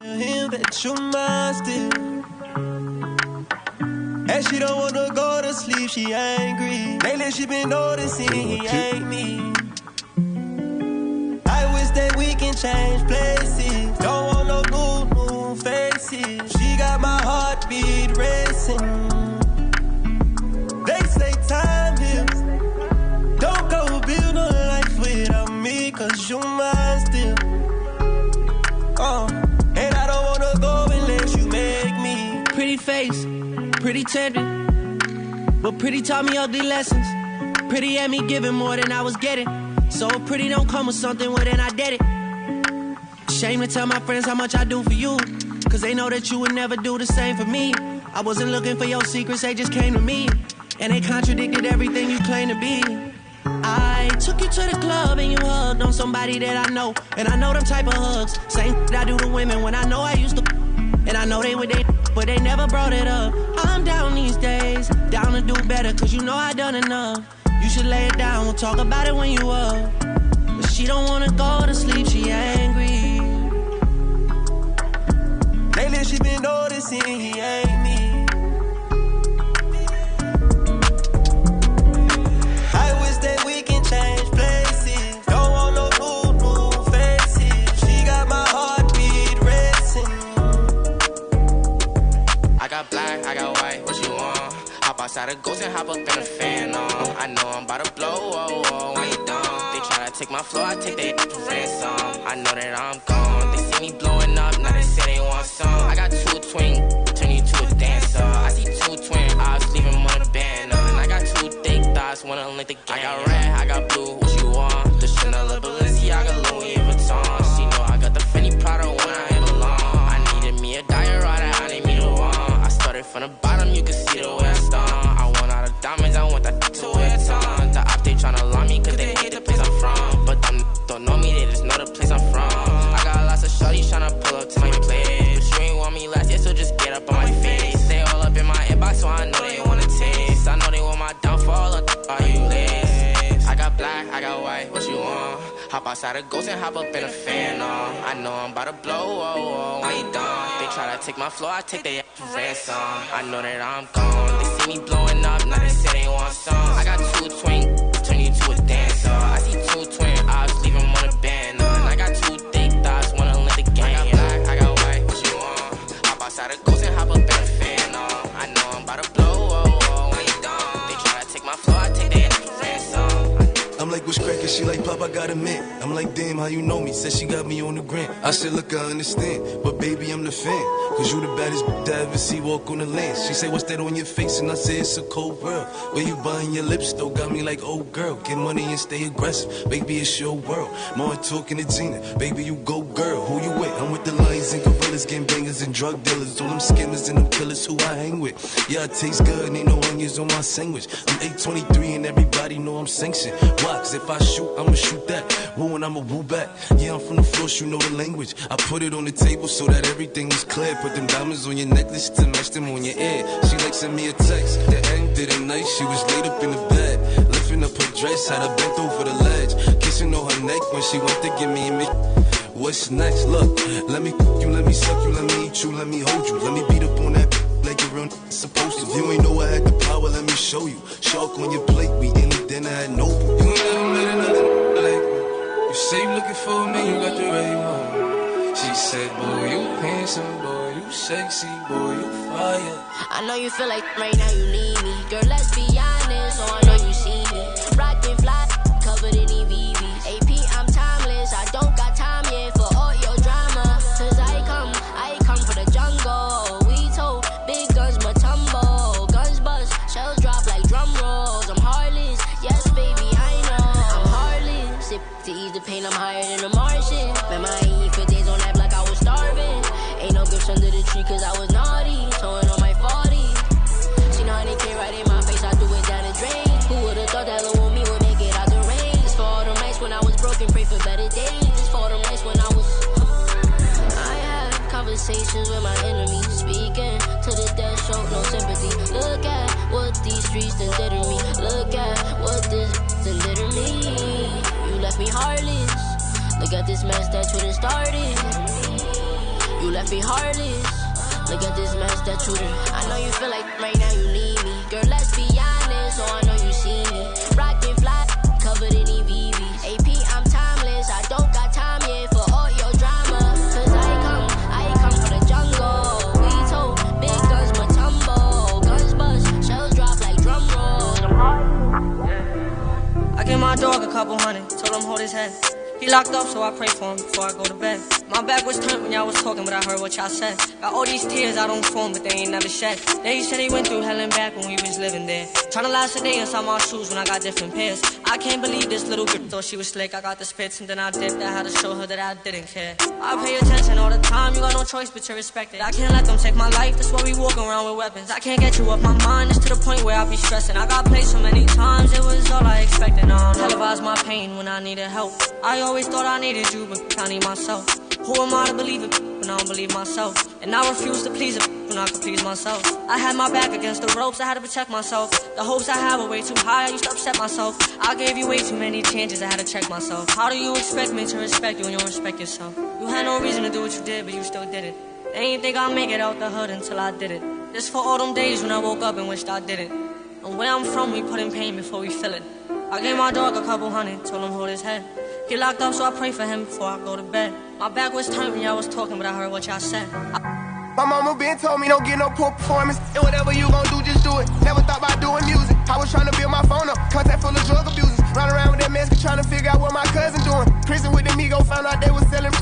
Him that you mine still. And she don't wanna go to sleep, she angry. Lately she been noticing he ain't me. I wish that we can change places. Don't want no new faces. She got my heartbeat racing. They say time heals. Don't go build a life without me, cause you mine still. And I don't wanna go unless you make me. Pretty face, pretty tender, but pretty taught me ugly lessons. Pretty had me giving more than I was getting. So pretty don't come with something, well then I did it. Shame to tell my friends how much I do for you, cause they know that you would never do the same for me. I wasn't looking for your secrets, they just came to me. And they contradicted everything you claim to be. I took you to the club and you hugged on somebody that I know. And I know them type of hugs, same I do to women when I know I used to. And I know they would date, but they never brought it up. I'm down these days, down to do better, cause you know I done enough. You should lay it down, we'll talk about it when you up. But she don't wanna go to sleep, she angry. Lately she been noticing he ain't me. I wish that we can change places. Don't want no new faces. She got my heartbeat racing. I got black, I got white, what you want? Hop outside a ghost and hop up in a fan on. I know I'm about to blow, oh, oh, when you done. They try to take my flow, I take their for ransom. I know that I'm gone. They see me blowing up, now they say they want some. I got two twin, turn you to a dancer. I see two twin eyes, leave them on the band. And I got two thick thighs, wanna link the game. I got red, I got blue, what you want? The Chanel, the Balenciaga, Louis Vuitton. She know I got the Fendi Prada when I ain't belong. I needed me a diorama, I need me the one. I started from the bottom, you can see the way I start. I want all the diamonds, I want that to wear a ton. The op, they tryna lie me, cause they hate the place I'm from. But them don't know me, they just know the place I'm from. I got lots of shorties tryna pull up to my place. But you ain't want me last year, so just get up on my face. Stay all up in my inbox, so I know they wanna taste. I know they want my downfall, are you list? I got black, I got white, what you want? Hop outside a ghost and hop up in a fan, I know I'm about to blow, oh, oh, when you done. They try to take my flow, I take their for ransom. I know that I'm gone. They see me blowing up, now they say they want some. I got two twin, turn you to a dancer. I see two twin eyes, leave them on a band. And I got two thick thighs, wanna link the game. I got black, I got white, what you want? Hop outside a ghost and hop up in a fan, I know I'm about to blow, oh, oh, when you done. They try to take my flow, I take their for ransom. I'm like, what's crackin'? She like, Pop, I got a mint. I'm like, damn, how you know me? Said she got me on the gram. I said, look, I understand, but baby, I'm the fan. Cause you the baddest bitch I ever see walk on the land. She say, what's that on your face? And I say, it's a cold world. Where you buying your lips, though? Got me like, oh, girl. Get money and stay aggressive. Baby, it's your world. More talking to Gina. Baby, you go, girl. Who you with? I'm with the lions and gorillas, gangbangers and drug dealers. All them skimmers and them killers who I hang with. Yeah, I taste good, ain't no onions on my sandwich. I'm 823 and everybody know I'm sanctioned. Why? Cause if I shoot, I'ma shoot that. Woo and I'ma woo back. Yeah, I'm from the floor, you know the language. I put it on the table so that everything was clear. Put them diamonds on your necklace to match them on your ear. She like sent me a text. The end did it nice. She was laid up in the bed, lifting up her dress, had her bent over the ledge, kissing on her neck when she went to give me a What's next? Look, let me you, let me suck you, let me eat you, let me hold you, let me beat up on that like a real supposed to. You ain't know I had the power, let me show you. Shark on your plate, we in the dinner at Noble. You never met another like me. You say you looking for me, you got the right one. She said, boy, you handsome, boy, you sexy, boy, you fire. I know you feel like right now you need me. Girl, let's be honest, so I know you see me. Rockin' fly, covered in EVVs. AP, I'm timeless, I don't got time yet for all your drama. Cause I come for the jungle. We told big guns but tumble. Guns bust, shells drop like drum rolls. I'm heartless, yes baby, I know. I'm heartless, sip to ease the pain, I'm higher than a Martian. Remember I ain't eat for days on that block, I was starving. Ain't no gifts under the tree cause I was naughty. Towing on my 40. She know how they came right in my face, I threw it down the drain. Who would've thought that little me would make it out the rain? It's for all them nights when I was broken, pray for better days. It's for them nights when I was I had conversations with my enemies, speaking to the death, show no sympathy. Look at what these streets done did to me. Look at what this done did to me. You left me heartless. Look at this mess that you done started. You left me heartless. Look at this mess that you did. I know you feel like right now you need me. Girl, let's be honest, so I know you see me. Rockin' fly, covered in EVVs. AP, I'm timeless. I don't got time yet for all your drama. Cause I come from the jungle. We told big guns but tumble. Guns bust, shells drop like drum rolls. I gave my dog a couple hundred, told him hold his head. He locked up, so I pray for him before I go to bed. My back was turned when y'all was talking, but I heard what y'all said. Got all these tears I don't form, but they ain't never shed. They said he went through hell and back when we was living there. Tryna last a day inside my shoes when I got different pairs. I can't believe this little girl thought she was slick. I got the spits and then I dipped. I had to show her that I didn't care. I pay attention all the time, you got no choice but to respect it. I can't let them take my life, that's why we walk around with weapons. I can't get you off my mind, it's to the point where I be stressing. I got played so many times, it was all I expected. I don't televise my pain when I needed help. I always thought I needed you, but I need myself. Who am I to believe it when I don't believe myself? And I refuse to please it when I can please myself. I had my back against the ropes, I had to protect myself. The hopes I had were way too high, I used to upset myself. I gave you way too many chances, I had to check myself. How do you expect me to respect you when you don't respect yourself? You had no reason to do what you did, but you still did it. They ain't think I'd make it out the hood until I did it. Just for all them days when I woke up and wished I didn't. And where I'm from, we put in pain before we feel it. I gave my dog a couple hundred, told him hold his head. He locked up, so I pray for him before I go to bed. My back was turned when y'all was talking, but I heard what y'all said. My mama been told me don't get no poor performance. And whatever you gon' do, just do it. Never thought about doing music. I was trying to build my phone up. Contact full of drug abusers. Run around with that mask trying to figure out what my cousin doing. Prison with the Migo, found out they was selling.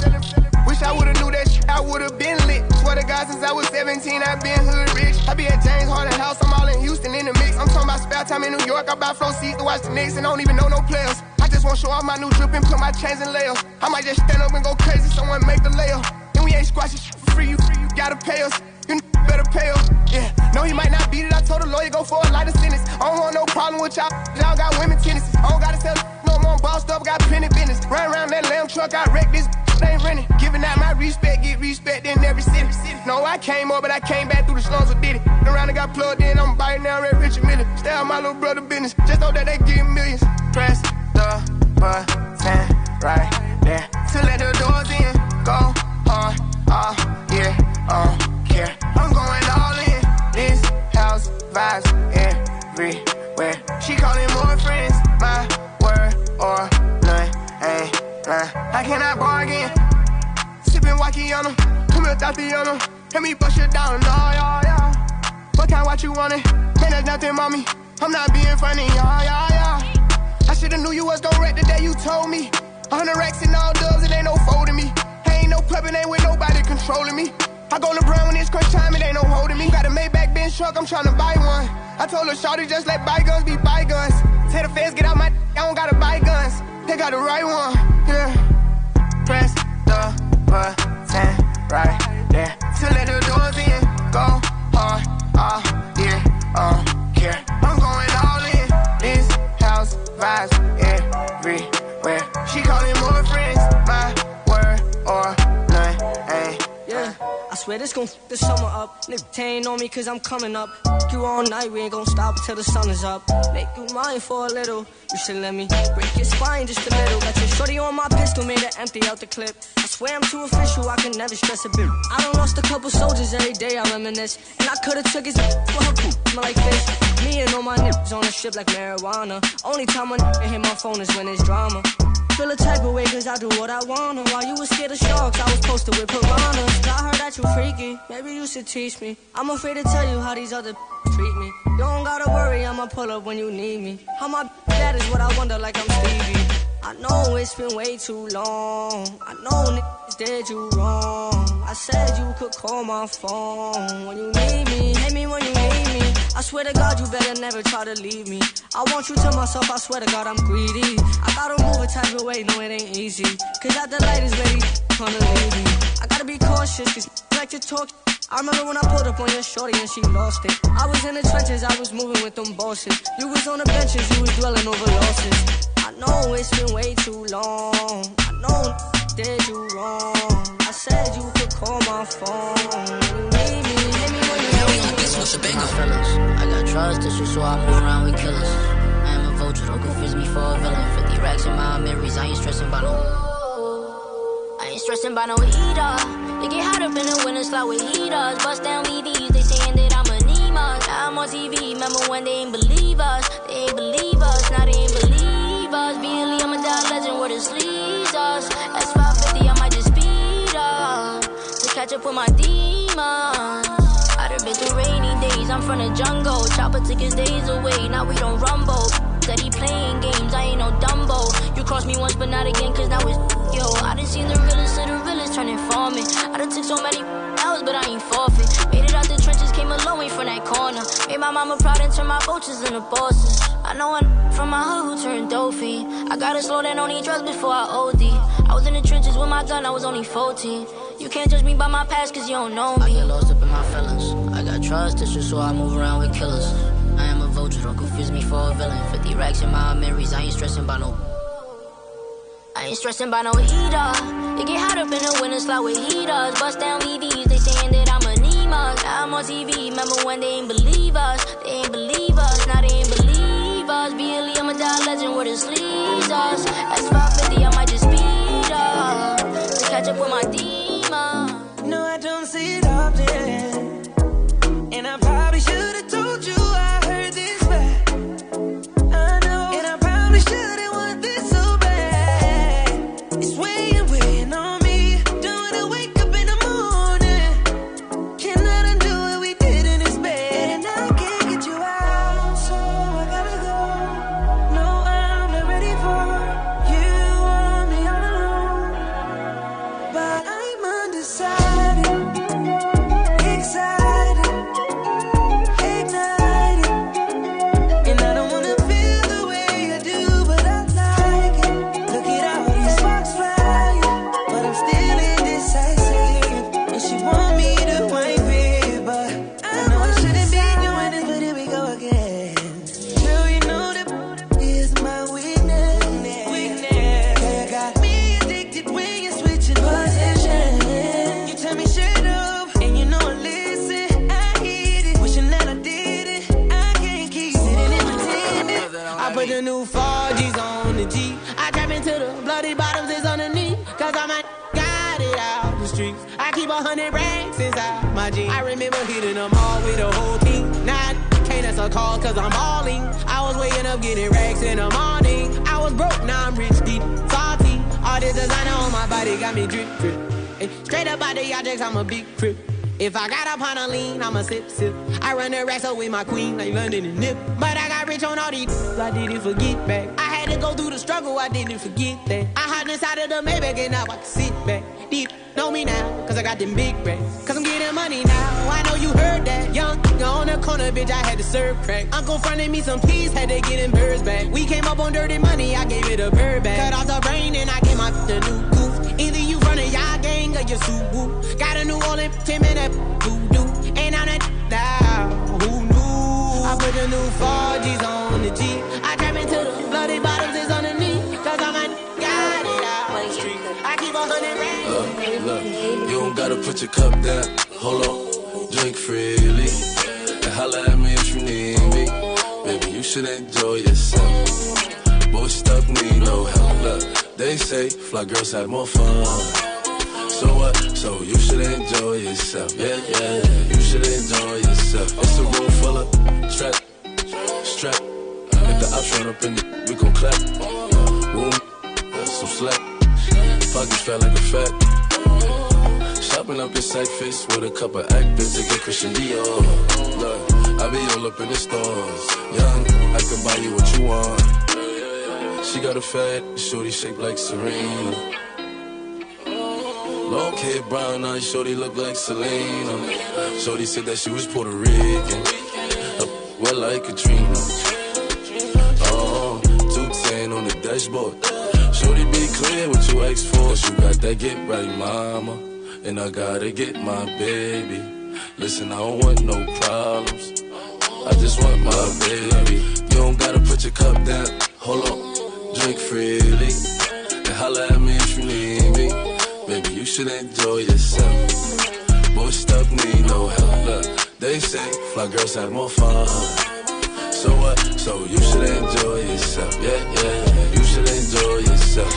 Wish I would've knew that shit, I would've been lit. Swear to God, since I was 17, I been hood rich. I be at James Harden house, I'm all in Houston in the mix. I'm talking about spare time in New York. I buy flow seats to watch the Knicks and don't even know no players. I just wanna show off my new drip and put my chains in layers. I might just stand up and go crazy, someone make the layup. And we ain't squashing shit for free, you gotta pay us. You better pay us. Yeah, no, he might not beat it. I told the lawyer go for a lighter sentence. I don't want no problem with y'all. Y'all got women tendencies. I don't gotta sell no more bossed up, got plenty business. Run around that lamb truck, I wrecked this. Ain't renting. Giving out my respect, get respect in every city. No, I came up, but I came back through the slums and did it. Around and got plugged in, I'm biting down Red Richard Miller. Stay out my little brother business. Just know that they give millions. Press the button right there to let the doors in. Go hard, yeah, care. I'm going all in. This house vibes everywhere. She calling more friends, my word or none. Ain't lying. I cannot bargain. Sipping Wakiana, come here, Tatiana. Let me bust you down, yeah. What kind what you wanted? Man, there's nothing, mommy. I'm not being funny, yeah. I should've knew you was gon' wreck the day you told me. 100 racks and all dubs, it ain't no folding me. Ain't no puppet, ain't with nobody controlling me. I go LeBron when it's crunch time, it ain't no holding me. Got a Maybach Benz truck, I'm tryna buy one. I told her, shawty, just let bygones be bygones. Tell the feds, get out my I don't gotta buy guns. They got the right one, yeah. Press the button right there to let the doors in. Go hard, yeah, care. I'm going all in. This house vibes everywhere. She calling more friends, my word or none. Ain't I swear this gon' f the summer up. Nigga, ain't on me cause I'm coming up. Fuck you all night, we ain't gon' stop till the sun is up. Make you mine for a little. You should let me break your spine just a little. Got your shorty on my pistol, made her empty out the clip. I swear I'm too official, I can never stress a bit. I done lost a couple soldiers every day, I reminisce. And I could've took his for her poop, smell like fish. Me and all my niggas on the strip like marijuana. Only time a nigga hit my phone is when it's drama. Feel a type of way cause I do what I wanna. While you was scared of sharks, I was posted with piranhas. I heard that you freaky, maybe you should teach me. I'm afraid to tell you how these other treat me. You don't gotta worry, I'ma pull up when you need me. How my that is what I wonder like I'm Stevie. I know it's been way too long. I know niggas did you wrong. I said you could call my phone when you need me. Hate me when you need me. I swear to God you better never try to leave me. I want you to myself, I swear to God I'm greedy. I gotta move a type of way, no it ain't easy. Cause at the light is ready, tryna leave me. I gotta be cautious, cause like to talk. I remember when I pulled up on your shorty and she lost it. I was in the trenches, I was moving with them bosses. You was on the benches, you was dwelling over losses. I know it's been way too long. I know did you wrong. I said you could call my phone. You need me, hit me when you need me. I got trust issues, so I move around with killers. I am a vulture, don't confuse me for a villain. 50 racks in my memories, I ain't stressing by no. I ain't stressing by no eater. It get hot up in the winter slot with heaters. Bust down VVs, they saying that I'm anemic. Now I'm on TV, remember when they ain't believe us? They ain't believe us, now they ain't believe us. Being Lee, I'm a die legend where the sleeves us. That's 550, I might just speed up to catch up with my demons. I done been through rainy days, I'm from the jungle. Chopper took his days away, now we don't rumble. Steady playing games, I ain't no Dumbo. You crossed me once but not again, cause now it's yo. I done seen the realest of the realest turn informant. I done took so many hours but I ain't forfeit. Made it out the trenches, came a long way from that corner. Made my mama proud and turned my vultures into bosses. I know one from my hood who turned dopey. I gotta slow down on these drugs before I OD. I was in the trenches with my gun, I was only 14. You can't judge me by my past cause you don't know me. I get lost up in my feelings. I got trust issues so I move around with killers. I am a vulture, don't confuse me for a villain. 50 racks in my memories, I ain't stressing about no heater. It get hot up in the winter slot with heaters. Bust down VVs, they saying that I'm anemic. Now I'm on TV, remember when they ain't believe us? They ain't believe us, now they ain't believe us. Being Lee, I'm a die legend where the sleeves us. That's 550, I might just speed up to catch up with my demons. No, I don't see it often, and I probably should've told you I heard this back. I know, and I probably shouldn't want this so bad. It's weighing on me. Don't wanna wake up in the morning. Cannot undo what we did in this bed, and I can't get you out, so I gotta go. No, I'm not ready for you. Want me all alone, but I'm undecided, excited, ignited, and I don't wanna feel the way I do, but I like it. Look at all these sparks flying, but I'm still indecisive. And she want me to wipe it, but I know I shouldn't be doing this, but here we go again. Girl, you know that is my weakness. Yeah, you got me addicted when you're switching positions. You tell me shut up, and you know I listen. I hate it, wishing that I did it. I can't keep sitting and pretending. I put the new 4Gs on the G. I trap into the bloody bottoms is underneath, cause I'm got it out the streets. I keep 100 racks inside my jeans. I remember hitting them all with the whole team. Now I can't answer calls cause I'm balling. I was waking up getting racks in the morning. I was broke, now I'm rich, deep, salty. All this designer on my body got me drip, drip. Hey, straight up out the objects, I'm a big trip. If I got up on a lean, I'm a sip, sip. I run the racks up with my queen, like London and Nip. But I got rich on all these, I didn't forget back. I had to go through the struggle, I didn't forget that. I hopped inside of the Maybach and now I can sit back. Deep, know me now, cause I got them big racks. Cause I'm getting money now, I know you heard that. Young, on the corner, bitch, I had to serve crack. Uncle fronted me some peas, had to get them birds back. We came up on dirty money, I gave it a bird back. Cut off the brain and I gave my the new goof. Either you run a y'all gang or you Subaru. Got a new Orleans, 10-minute voodoo. And I'm that now, who knew? I put the new 4Gs on the G. I trap into the bloody bottoms is underneath, cause I'm got it out the street. I keep 100 racks. Look, you don't gotta put your cup down. Hold on, drink freely, and holla at me if you need me. Baby, you should enjoy yourself. Boy, stuck need no help. Look, they say fly girls have more fun. So what? So you should enjoy yourself. Yeah, yeah, you should enjoy yourself. It's a room full of strap. If the ops run up in the, we gon' clap. Boom, some slack. Pockets fat like a fat. Shopping up in sack face with a couple actors to get Christian Dior. Look, I be all up in the stores. Young, I can buy you what you want. She got a fat, shorty shaped like Serena. Long hair, brown eyes, shorty look like Selena. Shorty said that she was Puerto Rican, well like Katrina. Oh, 210 on the dashboard. Shorty be clear what you asked for. Cause you got that get right, mama, and I gotta get my baby. Listen, I don't want no problems, I just want my baby. You don't gotta put your cup down. Hold on, drink freely, and holla at me if you need me. Baby, you should enjoy yourself. Boy, stuck need no help. Look, they say fly girls have more fun. So what? So you should enjoy yourself. Yeah, yeah, you should enjoy yourself.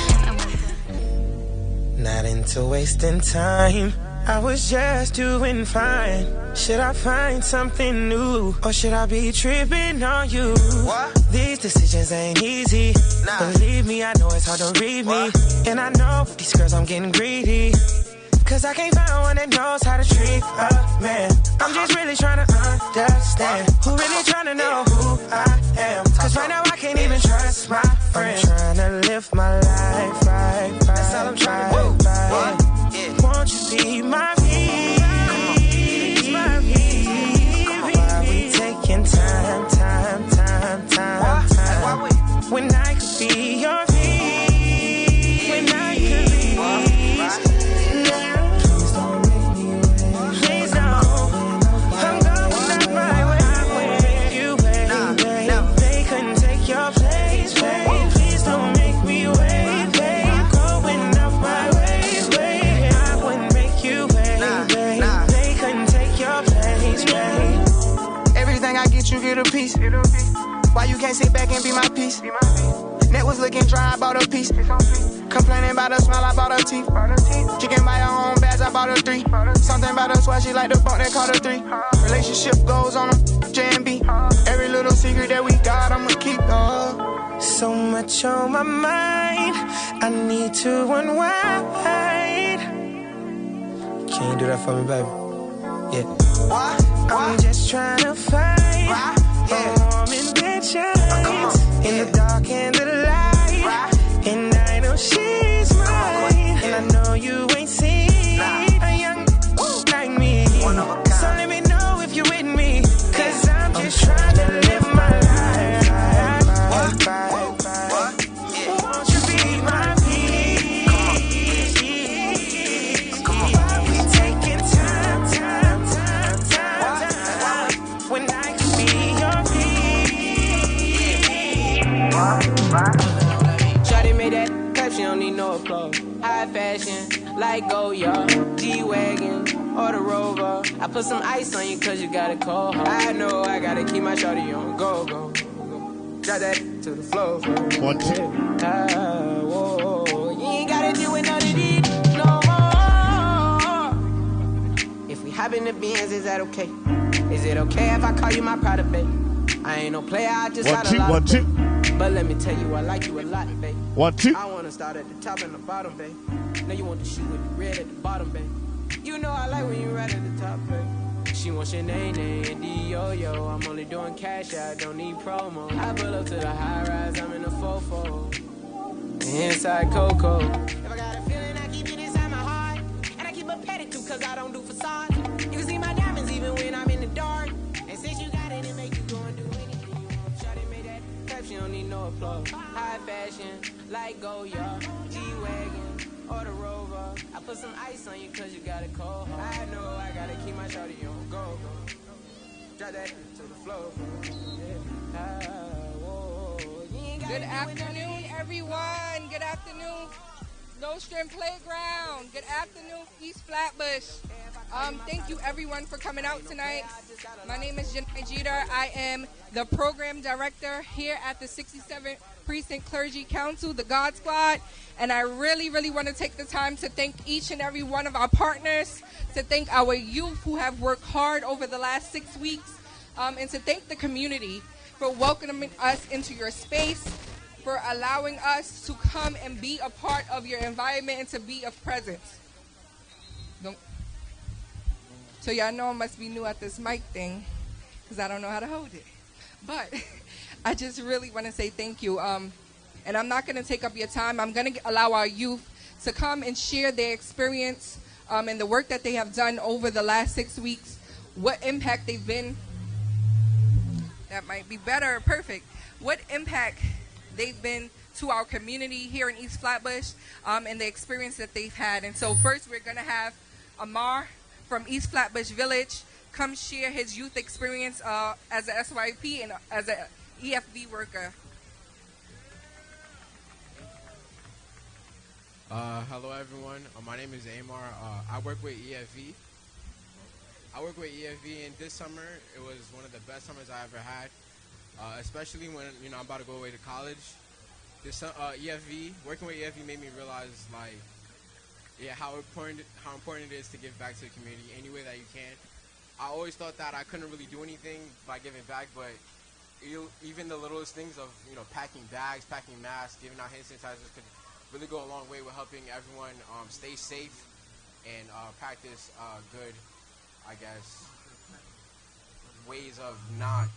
Not into wasting time. I was just doing fine. Should I find something new? Or should I be tripping on you? What? These decisions ain't easy. Nah. Believe me, I know it's hard to read me. And I know with these girls I'm getting greedy. Cause I can't find one that knows how to treat a man. I'm just really trying to understand. Who really trying to know who I am? Cause right now I can't even trust my friends. I'm trying to live my life right. That's all I'm trying to do. Won't you be my peace? My peace. Why we taking time? When I could be your peace. When I could be peace. Please don't make me wait. Please don't. I'm going out my way. You wait, babe. They couldn't take your place, babe. Please don't make me wait, babe. Going out my way, babe. I wouldn't make you wait, babe. They couldn't take your place, babe. Everything I get, you get a piece. Why you can't sit back and be my piece? Net was looking dry, I bought a piece. Complaining about her smell, I bought her teeth. She can buy her own bags, I bought her 3. Something about her swag, she like the bump, they call her 3. Relationship goes on a J&B. Every little secret that we got, I'ma keep. So much on my mind, I need to unwind. Can you do that for me, baby? Yeah. I'm just trying to find a warm and bed shines in the dark and the light. And I know she's mine. And I know you ain't seen a young like me. So let me know if you're with me. Cause I'm just trying to live my life. Won't you be my peace? Why we taking time? When I could be your peace. Shawty made that clap, she don't need no applause. High fashion, like Goya, G-Wagon, or the Rover. I put some ice on you cause you got a cold heart. I know I gotta keep my shawty on go. Drop that to the floor. 1, 2. Whoa. You ain't gotta do it none of these no more. If we hop in the Benz, is that okay? Is it okay if I call you my pride, babe? I ain't no player, I just got a lot. 1, 2. But let me tell you, I like you a lot, babe. 1, 2. I wanna start at the top and the bottom, babe. Now you want the shoe with the red at the bottom, babe. You know I like when you right at the top, babe. She wants your name and D-yo-yo. I'm only doing cash, I don't need promo. I pull up to the high rise, I'm in the fofo. Inside Coco. If I got a feeling, I keep it inside my heart. And I keep a pedicure cause I don't do facade. You can see my diamonds even when I'm in the dark. And since you got it, it make you go and do anything you want. Shawty made that clap, she don't need no applause. High fashion, like Goya, G-Wagon, or the Rover. I put some ice on you cause you got a cold heart. I know I gotta keep my shawty on go. Drop that to the floor. Good afternoon, everyone. Good afternoon, Nostrand Playground. Good afternoon, East Flatbush. Thank you, everyone, for coming out tonight. My name is Janae Jeter. I am the program director here at the 67th Precinct Clergy Council, the God Squad. And I really, really want to take the time to thank each and every one of our partners, to thank our youth who have worked hard over the last 6 weeks, and to thank the community for welcoming us into your space, for allowing us to come and be a part of your environment and to be of presence. So y'all know I must be new at this mic thing because I don't know how to hold it. But I just really want to say thank you. And I'm not going to take up your time. I'm going to allow our youth to come and share their experience and the work that they have done over the last 6 weeks, what impact they've been. That might be better, perfect. What impact they've been to our community here in East Flatbush and the experience that they've had. And so first we're going to have Amar from East Flatbush Village come share his youth experience as a SYP and as a EFV worker. Hello everyone, my name is Amar. I work with EFV. And this summer it was one of the best summers I ever had, especially when I'm about to go away to college. This working with EFV made me realize like how important it is to give back to the community any way that you can. I always thought that I couldn't really do anything by giving back, but even the littlest things of packing bags, packing masks, giving out hand sanitizers could really go a long way with helping everyone stay safe and practice good, I guess, ways of not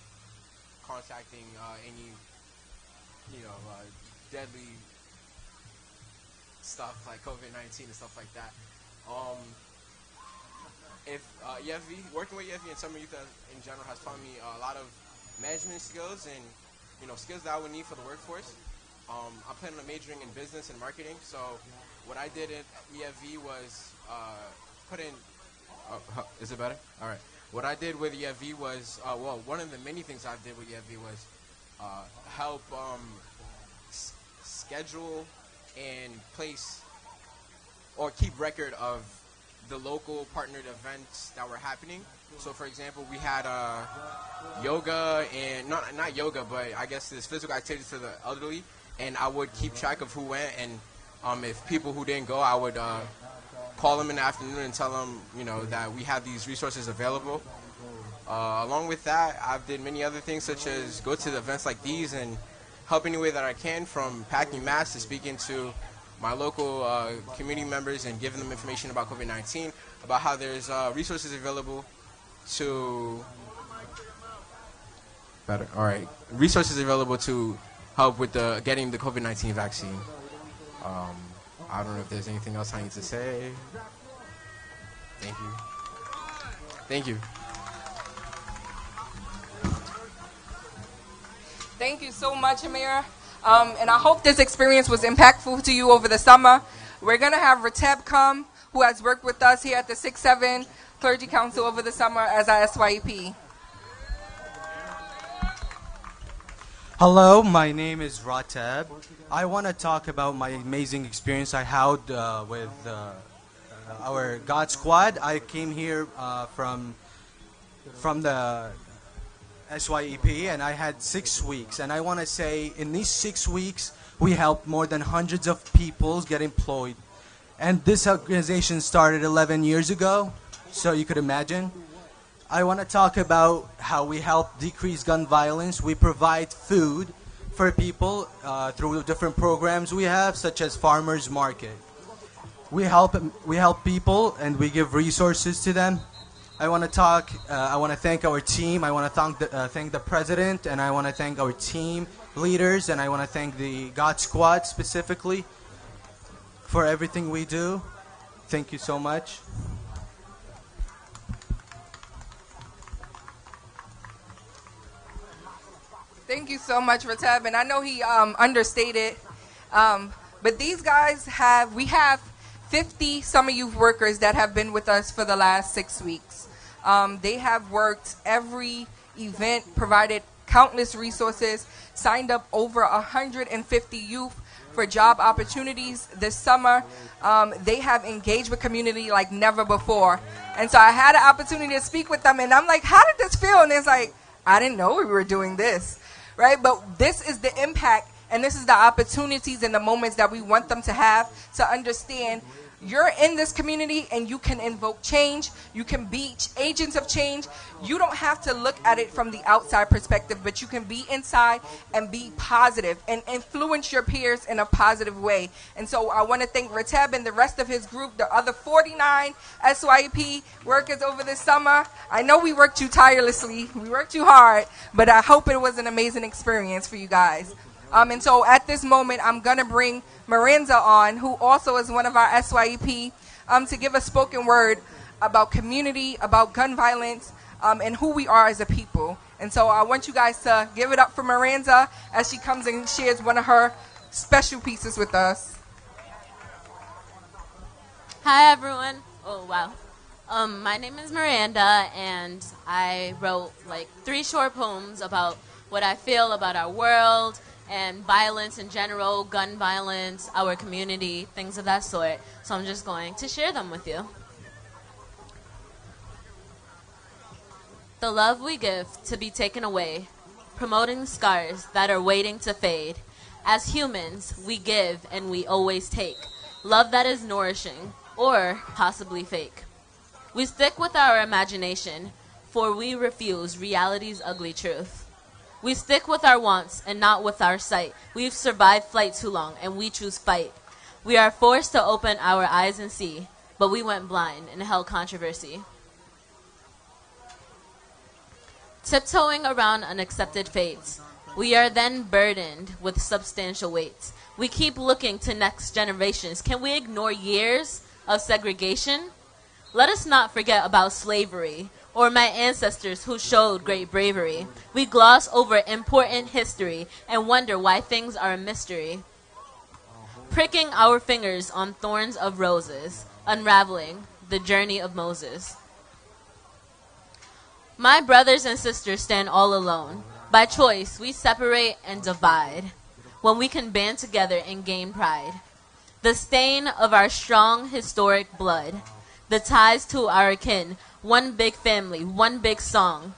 contacting any deadly stuff like COVID-19 and stuff like that. If working with EFV and summer youth in general has taught me a lot of management skills and skills that I would need for the workforce. I'm planning on majoring in business and marketing. So what I did at EFV was put in. Is it better? All right. What I did with EFV was one of the many things I did with EFV was help schedule and place or keep record of the local partnered events that were happening. So, for example, we had yoga and not yoga, but I guess this physical activities for the elderly, and I would keep track of who went, and if people who didn't go, I would call them in the afternoon and tell them, that we have these resources available. Along with that, I've did many other things, such as go to the events like these and help any way that I can, from packing masks to speaking to my local community members and giving them information about COVID-19, about how there's resources available to resources available to help with getting the COVID-19 vaccine. I don't know if there's anything else I need to say. Thank you. Thank you. Thank you so much, Amir. And I hope this experience was impactful to you over the summer. We're going to have Rateb come, who has worked with us here at the 6-7 Clergy Council over the summer as our SYEP. Hello, my name is Rateb. I want to talk about my amazing experience I had with our God Squad. I came here from the SYEP, and I had 6 weeks. And I want to say, in these 6 weeks, we helped more than hundreds of people get employed. And this organization started 11 years ago, so you could imagine. I want to talk about how we help decrease gun violence. We provide food for people through different programs we have, such as Farmers Market. We help people, and we give resources to them. I want to thank our team. I want to thank the president, and I want to thank our team leaders, and I want to thank the God Squad specifically for everything we do. Thank you so much. Thank you so much, Rateb. And I know he understated, but these guys we have 50 summer youth workers that have been with us for the last 6 weeks. They have worked every event, provided countless resources, signed up over 150 youth for job opportunities this summer. They have engaged with community like never before. And so I had an opportunity to speak with them, and I'm like, how did this feel? And it's like, I didn't know we were doing this, right? But this is the impact, and this is the opportunities and the moments that we want them to have to understand you're in this community and you can invoke change. You can be agents of change. You don't have to look at it from the outside perspective, but you can be inside and be positive and influence your peers in a positive way. And so I want to thank Rateb and the rest of his group, the other 49 SYP workers over this summer. I know we worked you tirelessly. We worked you hard, but I hope it was an amazing experience for you guys. And so at this moment, I'm going to bring Miranda on, who also is one of our SYEP, to give a spoken word about community, about gun violence, and who we are as a people. And so I want you guys to give it up for Miranda as she comes and shares one of her special pieces with us. Hi, everyone. Oh, wow. My name is Miranda, and I wrote like 3 short poems about what I feel about our world and violence in general, gun violence, our community, things of that sort. So I'm just going to share them with you. The love we give to be taken away, promoting scars that are waiting to fade. As humans, we give and we always take. Love that is nourishing, or possibly fake. We stick with our imagination, for we refuse reality's ugly truth. We stick with our wants and not with our sight. We've survived flight too long, and we choose fight. We are forced to open our eyes and see, but we went blind and held controversy. Tiptoeing around unaccepted fates, we are then burdened with substantial weights. We keep looking to next generations. Can we ignore years of segregation? Let us not forget about slavery or my ancestors who showed great bravery. We gloss over important history and wonder why things are a mystery. Pricking our fingers on thorns of roses, unraveling the journey of Moses. My brothers and sisters stand all alone. By choice, we separate and divide when we can band together and gain pride. The stain of our strong historic blood, the ties to our kin, one big family, one big song.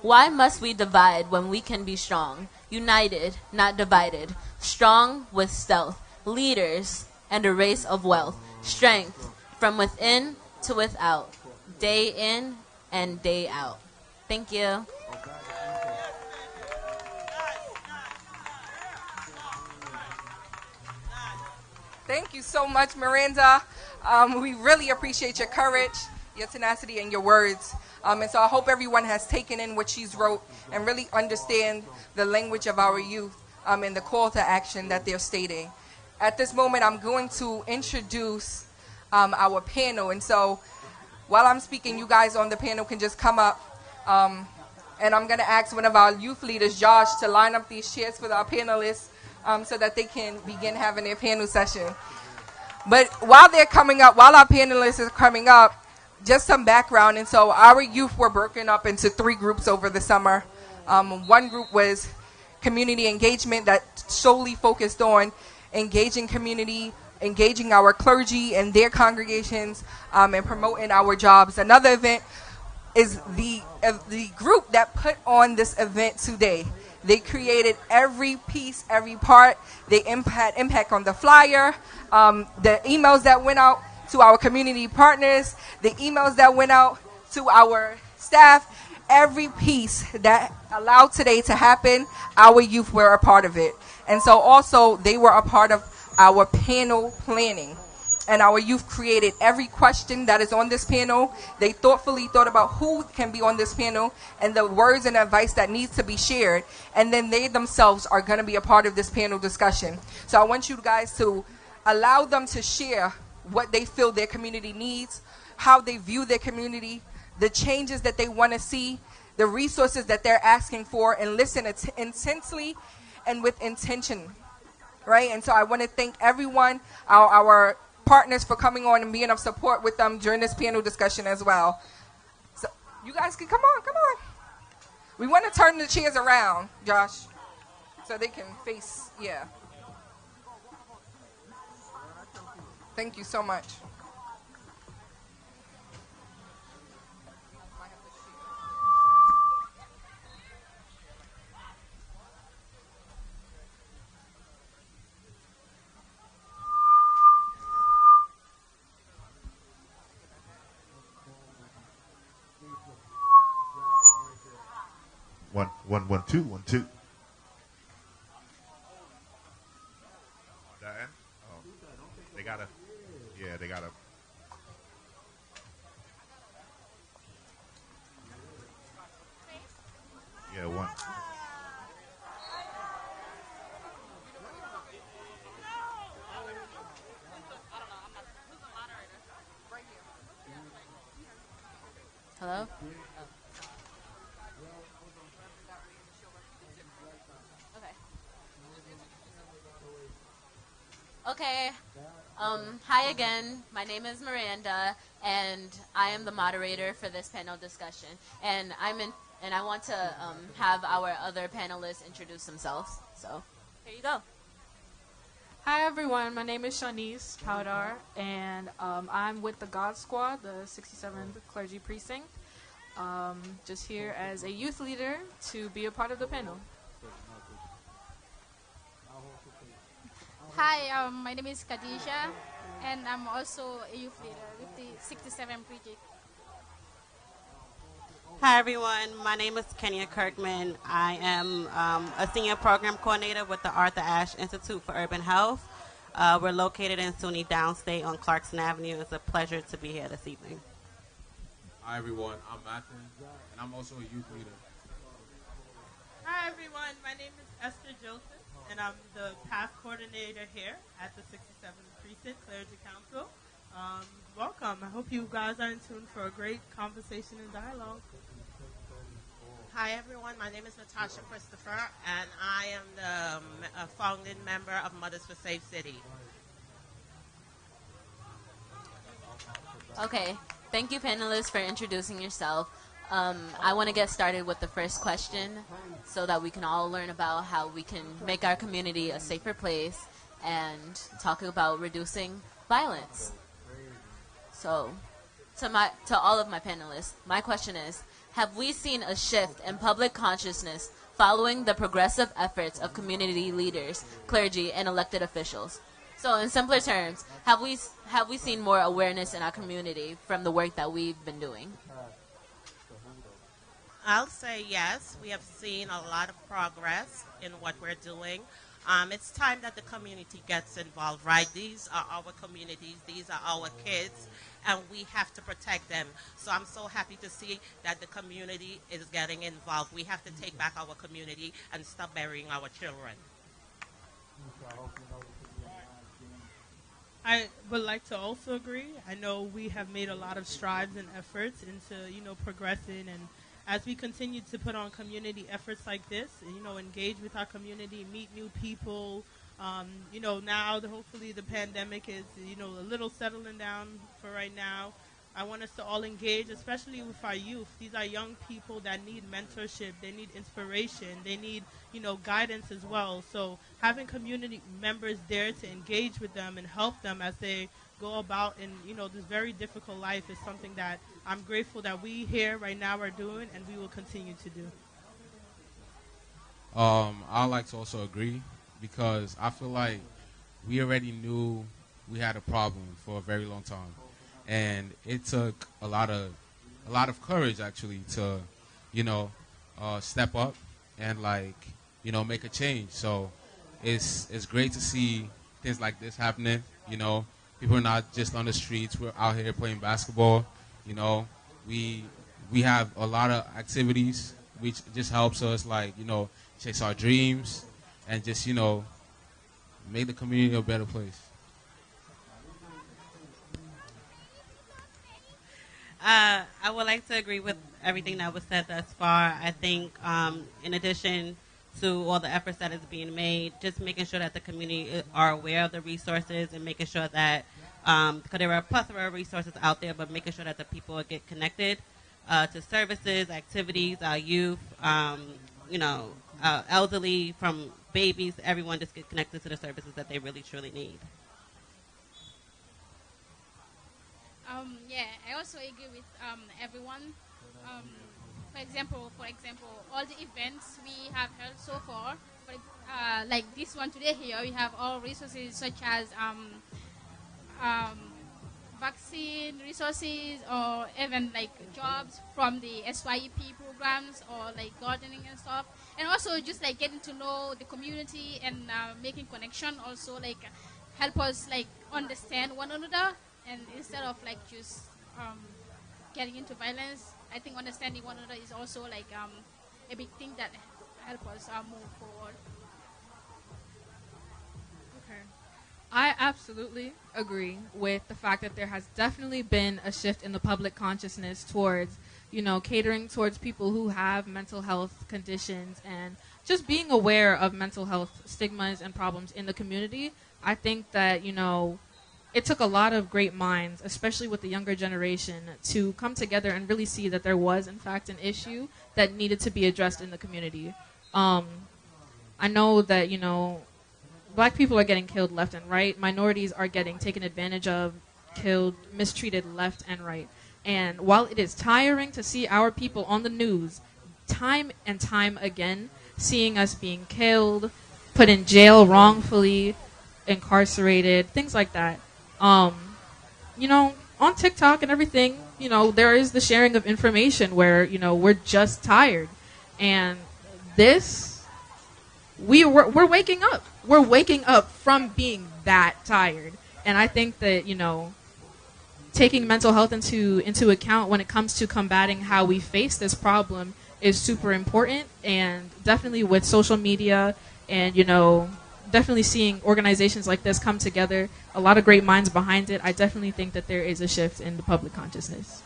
Why must we divide when we can be strong? United, not divided, strong with stealth, leaders and a race of wealth, strength from within to without, day in and day out. Thank you. Thank you so much, Miranda. We really appreciate your courage, your tenacity, and your words. And so I hope everyone has taken in what she's wrote and really understand the language of our youth and the call to action that they're stating. At this moment, I'm going to introduce our panel. And so while I'm speaking, you guys on the panel can just come up. And I'm going to ask one of our youth leaders, Josh, to line up these chairs for our panelists so that they can begin having their panel session. But while they're coming up, while our panelists are coming up, just some background. And so our youth were broken up into 3 groups over the summer. One group was community engagement that solely focused on engaging community, engaging our clergy and their congregations, and promoting our jobs. Another event is the group that put on this event today. They created every piece, every part. They impact on the flyer, the emails that went out to our community partners, the emails that went out to our staff. Every piece that allowed today to happen, our youth were a part of it. And so also they were a part of our panel planning. And our youth created every question that is on this panel. They thoughtfully thought about who can be on this panel and the words and advice that needs to be shared. And then they themselves are going to be a part of this panel discussion. So I want you guys to allow them to share what they feel their community needs, how they view their community, the changes that they want to see, the resources that they're asking for, and listen intensely and with intention. Right? And so I want to thank everyone, our partners, for coming on and being of support with them during this panel discussion as well. So you guys can come on. We want to turn the chairs around, Josh, so they can face, yeah. Thank you so much. One, two, 1, 2. That end? Oh, they gotta. Yeah, 1. Hello? Okay. Hi again. My name is Miranda, and I am the moderator for this panel discussion. And I want to have our other panelists introduce themselves. So here you go. Hi everyone. My name is Shanice Powdar, and I'm with the God Squad, the 67th Clergy Precinct. Just here as a youth leader to be a part of the panel. Hi, my name is Khadija. and I'm also a youth leader with the 67 project. Hi, everyone. My name is Kenya Kirkman. I am a senior program coordinator with the Arthur Ashe Institute for Urban Health. We're located in SUNY Downstate on Clarkson Avenue. It's a pleasure to be here this evening. Hi, everyone. I'm Matthew, and I'm also a youth leader. Hi, everyone. My name is Esther Joseph, and I'm the PATH coordinator here at the 67th Precinct Clergy Council. Welcome. I hope you guys are in tune for a great conversation and dialogue. Hi, everyone. My name is Natasha Christopher, and I am the founding member of Mothers for Safe City. Okay. Thank you, panelists, for introducing yourself. I want to get started with the first question so that we can all learn about how we can make our community a safer place and talk about reducing violence. So, to all of my panelists, my question is, have we seen a shift in public consciousness following the progressive efforts of community leaders, clergy, and elected officials? So in simpler terms, have we seen more awareness in our community from the work that we've been doing? I'll say yes. We have seen a lot of progress in what we're doing. It's time that the community gets involved, right? These are our communities. These are our kids, and we have to protect them. So I'm so happy to see that the community is getting involved. We have to take back our community and stop burying our children. I would like to also agree. I know we have made a lot of strides and efforts into, progressing, and as we continue to put on community efforts like this, engage with our community, meet new people, now hopefully the pandemic is, a little settling down for right now. I want us to all engage, especially with our youth. These are young people that need mentorship. They need inspiration. They need, guidance as well. So having community members there to engage with them and help them as they go about in, this very difficult life is something that I'm grateful that we here right now are doing, and we will continue to do. I like to also agree, because I feel like we already knew we had a problem for a very long time. And it took a lot of courage, actually, to, step up and, make a change. So it's great to see things like this happening. People are not just on the streets. We're out here playing basketball. We have a lot of activities, which just helps us, chase our dreams and just, make the community a better place. I would like to agree with everything that was said thus far. I think in addition to all the efforts that is being made, just making sure that the community are aware of the resources and making sure that, because there are a plethora of resources out there, but making sure that the people get connected to services, activities, our youth, elderly, from babies, everyone just get connected to the services that they really truly need. I also agree with everyone. For example, all the events we have held so far, like this one today here, we have all resources such as vaccine resources, or even like jobs from the SYEP programs, or like gardening and stuff, and also just like getting to know the community and making connection. Also like help us like understand one another. And instead of like just getting into violence, I think understanding one another is also like a big thing that help us move forward. Okay. I absolutely agree with the fact that there has definitely been a shift in the public consciousness towards, catering towards people who have mental health conditions and just being aware of mental health stigmas and problems in the community. I think that, it took a lot of great minds, especially with the younger generation, to come together and really see that there was, in fact, an issue that needed to be addressed in the community. I know that, Black people are getting killed left and right. Minorities are getting taken advantage of, killed, mistreated left and right. And while it is tiring to see our people on the news time and time again, seeing us being killed, put in jail wrongfully, incarcerated, things like that, Um, on TikTok and everything, there is the sharing of information where, we're just tired. And this, we're waking up. We're waking up from being that tired. And I think that, taking mental health into account when it comes to combating how we face this problem is super important. And definitely with social media and, definitely seeing organizations like this come together, a lot of great minds behind it, I definitely think that there is a shift in the public consciousness.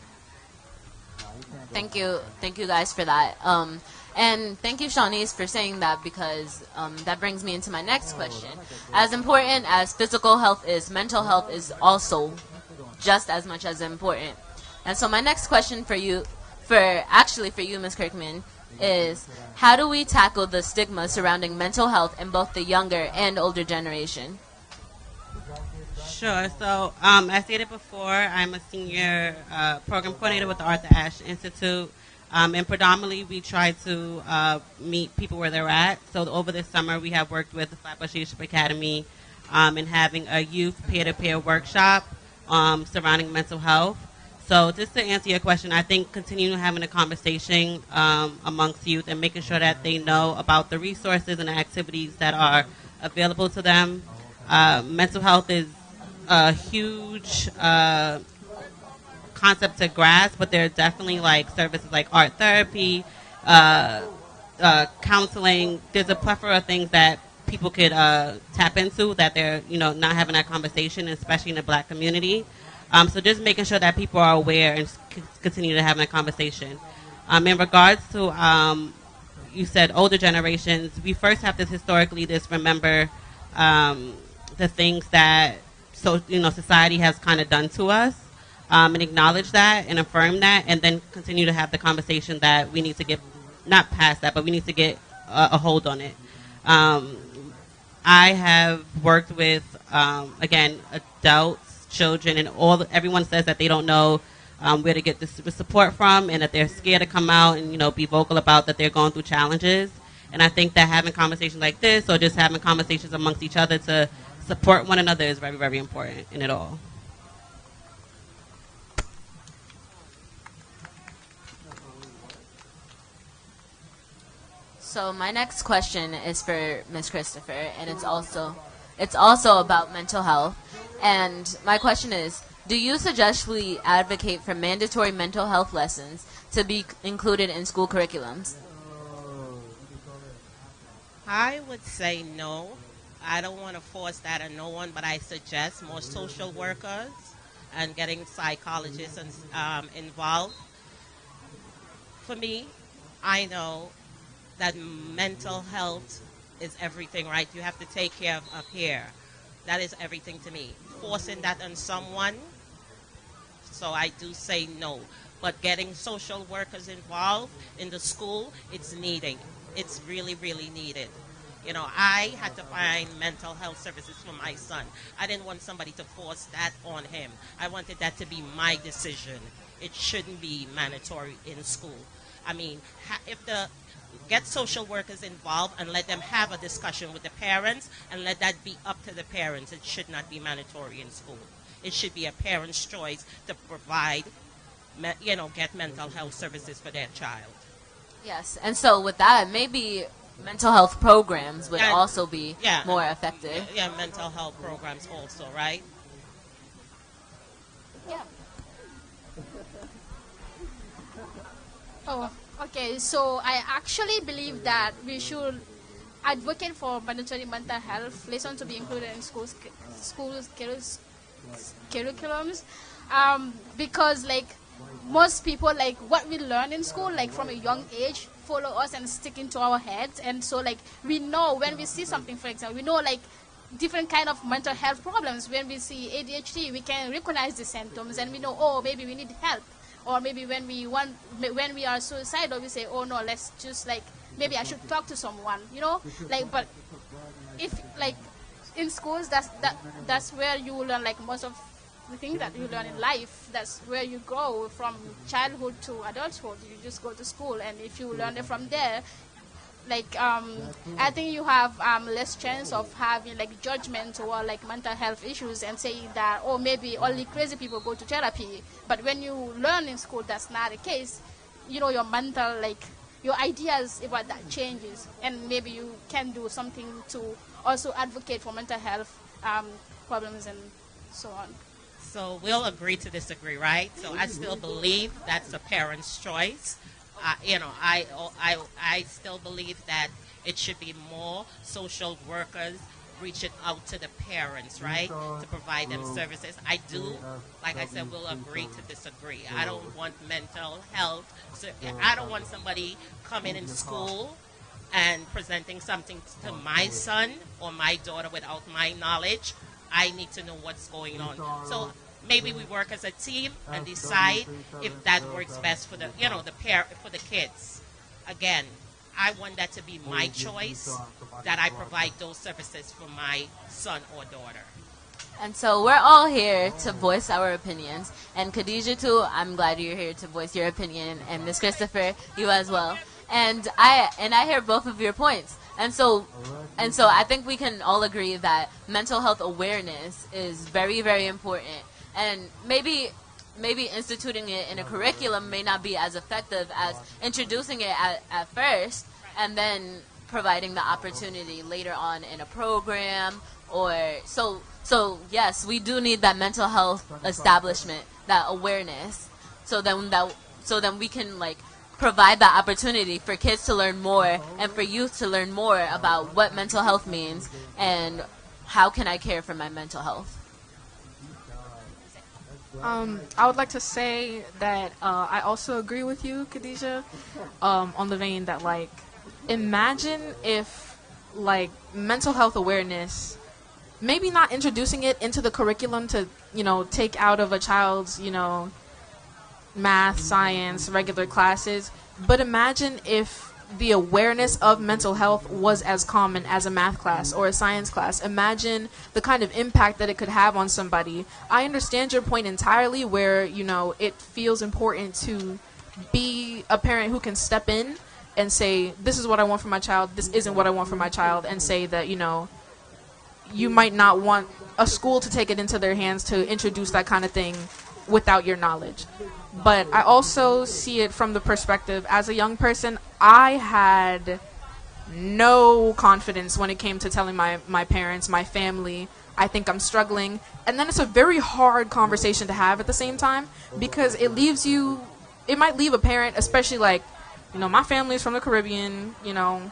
Thank you guys for that. And thank you, Shawnees, for saying that, because that brings me into my next question. As important as physical health is, mental health is also just as much as important. And so my next question for you, Ms. Kirkman, is how do we tackle the stigma surrounding mental health in both the younger and older generation? Sure. So, as stated before, I'm a senior program coordinator with the Arthur Ashe Institute. And predominantly, we try to meet people where they're at. So, over this summer, we have worked with the Flatbush Leadership Academy in having a youth peer-to-peer workshop surrounding mental health. So, just to answer your question, I think continuing having a conversation amongst youth and making sure that they know about the resources and the activities that are available to them. Mental health is a huge concept to grasp, but there are definitely like services like art therapy, counseling. There's a plethora of things that people could tap into that they're not having that conversation, especially in the Black community. So just making sure that people are aware and continue to have that conversation. In regards to you said older generations, we first have to historically just remember the things that society has kind of done to us, and acknowledge that and affirm that, and then continue to have the conversation that we need to get not past that, but we need to get a hold on it. I have worked with again adults, children, and everyone says that they don't know where to get the support from, and that they're scared to come out and be vocal about that they're going through challenges. And I think that having conversations like this, or just having conversations amongst each other to support one another, is very, very important in it all. So my next question is for Ms. Christopher, and it's also about mental health. And my question is, do you suggest we advocate for mandatory mental health lessons to be included in school curriculums? I would say no. I don't want to force that on no one, but I suggest more social workers and getting psychologists involved. For me, I know that mental health is everything, right? You have to take care of here. That is everything to me. Forcing that on someone, so I do say no. But getting social workers involved in the school, it's needed. It's really, really needed. I had to find mental health services for my son. I didn't want somebody to force that on him. I wanted that to be my decision. It shouldn't be mandatory in school. I mean, get social workers involved and let them have a discussion with the parents, and let that be up to the parents. It should not be mandatory in school. It should be a parent's choice to provide, get mental health services for their child. Yes, and so with that, maybe mental health programs would also be more effective. Yeah, mental health programs also, right? Yeah. Oh, okay. So I actually believe that we should advocate for mandatory mental health lessons to be included in schools curriculums, because most people, what we learn in school, from a young age, follow us and stick into our heads. And so we know when we see something, for example, we know different kind of mental health problems. When we see ADHD, we can recognize the symptoms and we know, oh, maybe we need help. Or maybe when we are suicidal, we say, oh no, let's just maybe I should talk to someone, but if in schools, that's where you learn most of the things that you learn in life. That's where you grow from childhood to adulthood. You just go to school, and if you learn it from there, like I think you have less chance of having like judgment or like mental health issues and saying that, oh, maybe only crazy people go to therapy. But when you learn in school that's not the case, you know, your mental, like your ideas about that changes, and maybe you can do something to also advocate for mental health problems and so on. So we'll agree to disagree, right? So I still believe that's a parent's choice. I still believe that it should be more social workers reaching out to the parents, right, to provide them services. I do, like I said, will agree to disagree. I don't want mental health. So I don't want somebody coming in school and presenting something to my son or my daughter without my knowledge. I need to know what's going on. So maybe we work as a team and decide if that works best for the for the kids. Again, I want that to be my choice, that I provide those services for my son or daughter. And so we're all here to voice our opinions. And Khadijah too, I'm glad you're here to voice your opinion. And Miss Christopher, you as well. And I hear both of your points. And so I think we can all agree that mental health awareness is very, very important. And maybe instituting it in a curriculum may not be as effective as introducing it at first and then providing the opportunity later on in a program. Or so yes, we do need that mental health establishment, that awareness, so then we can like provide that opportunity for kids to learn more and for youth to learn more about what mental health means and how can I care for my mental health. I would like to say that I also agree with you, Khadijah, on the vein that, like, imagine if, like, mental health awareness, maybe not introducing it into the curriculum to, you know, take out of a child's, you know, math, science, regular classes, but imagine if the awareness of mental health was as common as a math class or a science class. Imagine the kind of impact that it could have on somebody. I understand your point entirely where, you know, it feels important to be a parent who can step in and say, this is what I want for my child, this isn't what I want for my child, and say that, you know, you might not want a school to take it into their hands to introduce that kind of thing without your knowledge. But I also see it from the perspective, as a young person, I had no confidence when it came to telling my parents, my family, I think I'm struggling. And then it's a very hard conversation to have at the same time, because it might leave a parent, especially like, you know, my family is from the Caribbean, you know,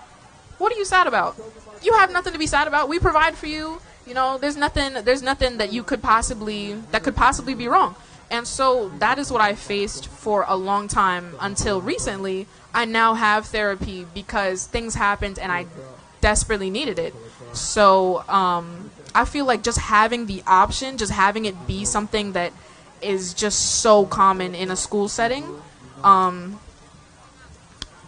what are you sad about? You have nothing to be sad about. We provide for you. You know, there's nothing that could possibly be wrong. And so that is what I faced for a long time until recently. I now have therapy because things happened and I desperately needed it. So I feel like just having the option, just having it be something that is just so common in a school setting,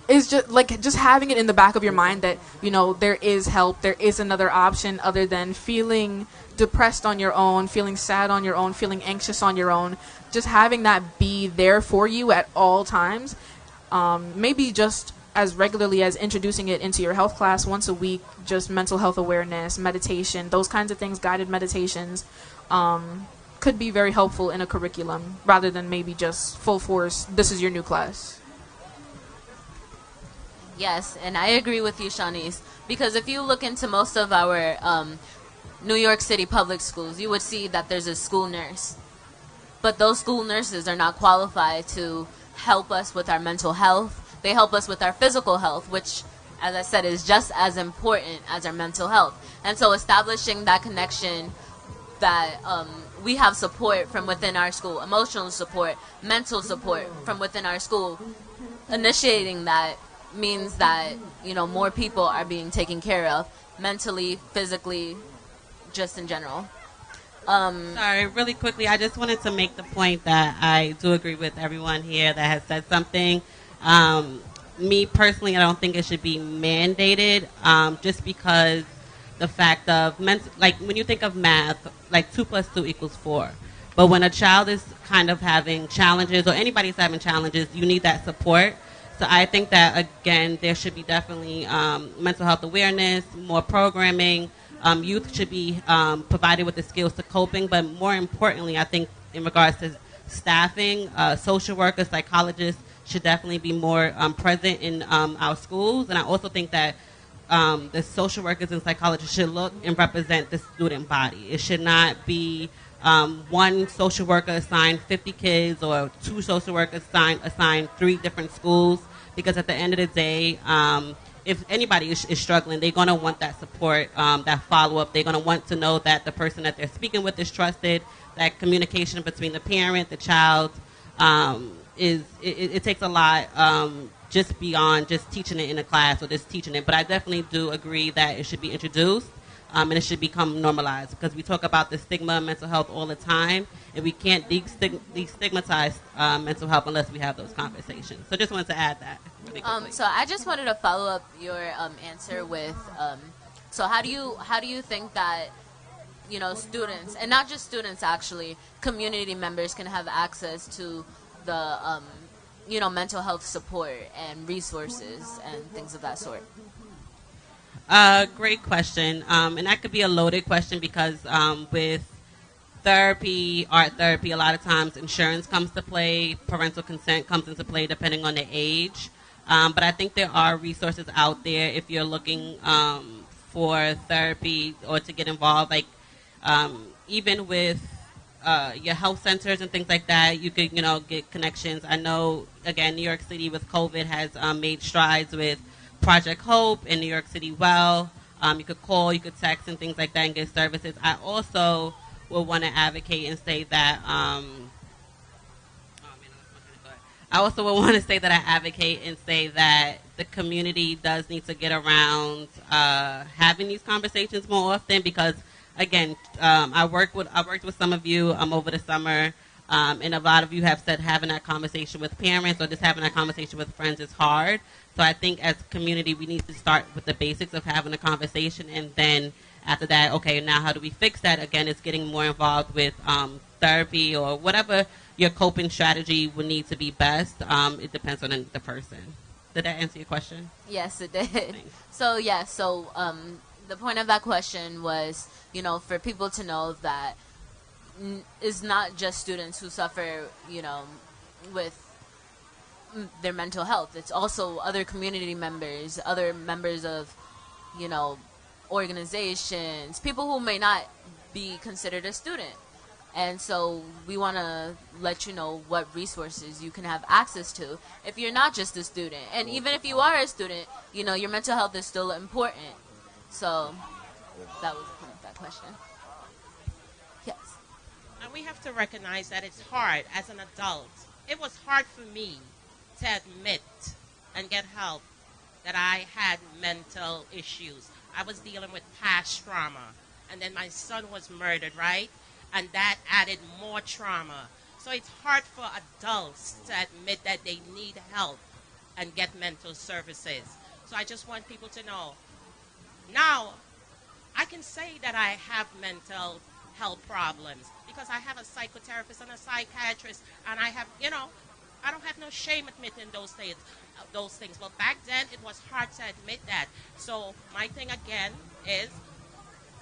is just having it in the back of your mind that, you know, there is help, there is another option other than feeling depressed on your own, feeling sad on your own, feeling anxious on your own. Just having that be there for you at all times, maybe just as regularly as introducing it into your health class once a week, just mental health awareness, meditation, those kinds of things, guided meditations, could be very helpful in a curriculum rather than maybe just full force, this is your new class. Yes, and I agree with you, Shanice, because if you look into most of our New York City public schools, you would see that there's a school nurse. But those school nurses are not qualified to help us with our mental health. They help us with our physical health, which, as I said, is just as important as our mental health. And so establishing that connection that we have support from within our school, emotional support, mental support from within our school, initiating that means that, you know, more people are being taken care of mentally, physically, just in general. Sorry, really quickly, I just wanted to make the point that I do agree with everyone here that has said something. Me personally, I don't think it should be mandated, just because the fact of, like when you think of math, like 2 + 2 = 4. But when a child is kind of having challenges, or anybody's having challenges, you need that support. So I think that, again, there should be definitely mental health awareness, more programming. Youth should be provided with the skills to coping, but more importantly, I think in regards to staffing, social workers, psychologists should definitely be more present in our schools. And I also think that the social workers and psychologists should look and represent the student body. It should not be one social worker assigned 50 kids or two social workers assigned 3 different schools, because at the end of the day, if anybody is struggling, they're going to want that support, that follow-up. They're going to want to know that the person that they're speaking with is trusted, that communication between the parent, the child, it takes a lot just beyond just teaching it in a class or just teaching it. But I definitely do agree that it should be introduced. And it should become normalized, because we talk about the stigma of mental health all the time, and we can't destigmatize mental health unless we have those conversations. So just wanted to add that really quickly. So I just wanted to follow up your answer with, so how do you think that, you know, students, and not just students actually, community members can have access to the, you know, mental health support and resources and things of that sort? Great question. And that could be a loaded question, because with therapy, art therapy, a lot of times insurance comes to play, parental consent comes into play depending on the age. But I think there are resources out there if you're looking for therapy or to get involved. Like even with your health centers and things like that, you could, you know, get connections. I know, again, New York City with COVID has made strides with Project Hope in New York City. Well, you could call, you could text and things like that and get services. I also will want to advocate and say that I also would want to say that I advocate and say that the community does need to get around having these conversations more often, because again, I worked with some of you over the summer, and a lot of you have said having that conversation with parents or just having that conversation with friends is hard. So I think as a community, we need to start with the basics of having a conversation, and then after that, okay, now how do we fix that? Again, it's getting more involved with therapy or whatever your coping strategy would need to be best. It depends on the person. Did that answer your question? Yes, it did. Thanks. So the point of that question was, you know, for people to know that it's not just students who suffer, you know, with their mental health. It's also other community members, other members of, you know, organizations, people who may not be considered a student. And so we want to let you know what resources you can have access to if you're not just a student. And even if you are a student, you know, your mental health is still important. So that was the point of that question. Yes. And we have to recognize that it's hard as an adult. It was hard for me to admit and get help that I had mental issues. I was dealing with past trauma, and then my son was murdered, right? And that added more trauma. So it's hard for adults to admit that they need help and get mental services. So I just want people to know, now I can say that I have mental health problems because I have a psychotherapist and a psychiatrist, and I have, you know, I don't have no shame admitting those things. But back then, it was hard to admit that. So my thing again is,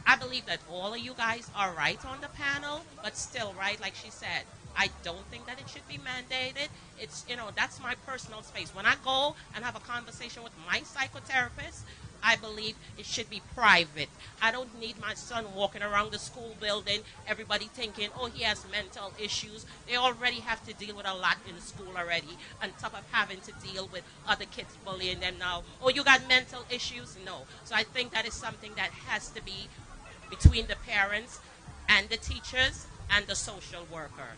I believe that all of you guys are right on the panel, but still, right, like she said, I don't think that it should be mandated. It's, you know, that's my personal space. When I go and have a conversation with my psychotherapist, I believe it should be private. I don't need my son walking around the school building, everybody thinking, oh, he has mental issues. They already have to deal with a lot in school already, on top of having to deal with other kids bullying them now. Oh, you got mental issues? No. So I think that is something that has to be between the parents and the teachers and the social worker.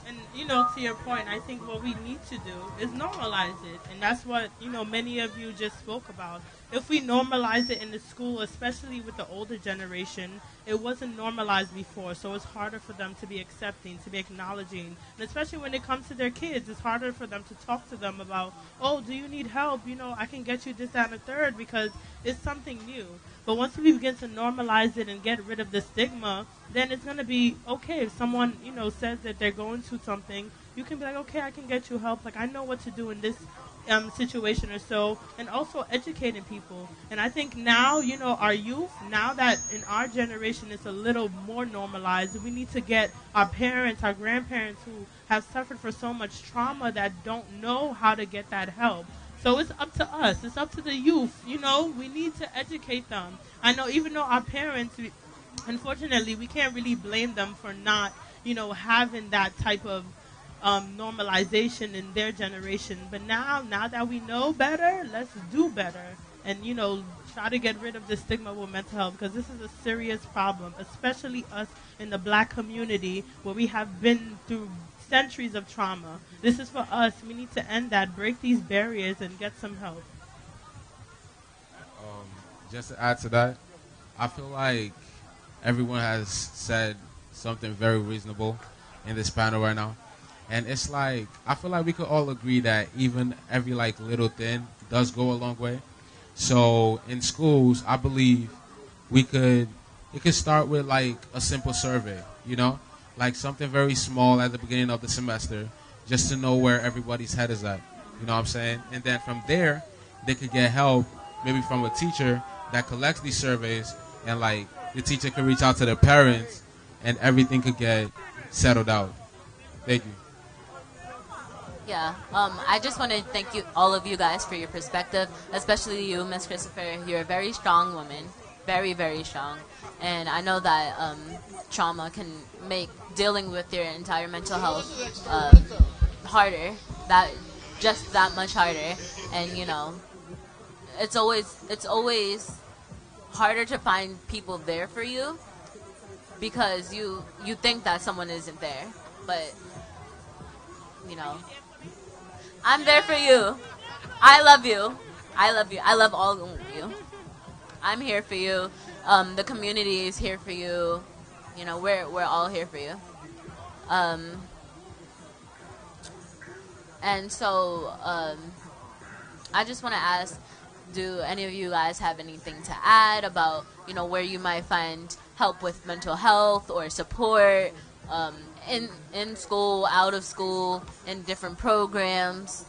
And, you know, to your point, I think what we need to do is normalize it. And that's what, you know, many of you just spoke about. If we normalize it in the school, especially with the older generation, it wasn't normalized before. So it's harder for them to be accepting, to be acknowledging. And especially when it comes to their kids, it's harder for them to talk to them about, oh, do you need help? You know, I can get you this, that, and the third, because it's something new. But once we begin to normalize it and get rid of the stigma, then it's going to be okay if someone, you know, says that they're going through something. you can be like, okay, I can get you help. Like, I know what to do in this situation or so, and also educating people. And I think now, our youth, now that in our generation it's a little more normalized, we need to get our parents, our grandparents who have suffered for so much trauma that don't know how to get that help. So it's up to us. It's up to the youth. We need to educate them. I know even though our parents, unfortunately, we can't really blame them for not, having that type of normalization in their generation. But now that we know better, let's do better. And, try to get rid of the stigma with mental health, because this is a serious problem, especially us in the Black community where we have been through centuries of trauma. This is for us. We need to end that, break these barriers, and get some help. Just to add to that, I feel like everyone has said something very reasonable in this panel right now. And it's like, I feel like we could all agree that even every little thing does go a long way. So in schools, I believe it could start with a simple survey, like something very small at the beginning of the semester, just to know where everybody's head is at. You know what I'm saying? And then from there, they could get help maybe from a teacher that collects these surveys, and the teacher could reach out to their parents, and everything could get settled out. Thank you. Yeah, I just want to thank all of you guys for your perspective, especially you, Miss Christopher. You're a very strong woman, very, very strong. And I know that trauma can make dealing with your entire mental health harder, just that much harder. And it's always harder to find people there for you, because you think that someone isn't there, but I'm there for you. I love you. I love you. I love all of you. I'm here for you. The community is here for you. We're all here for you. And so I just want to ask, do any of you guys have anything to add about, where you might find help with mental health or support in school, out of school, in different programs?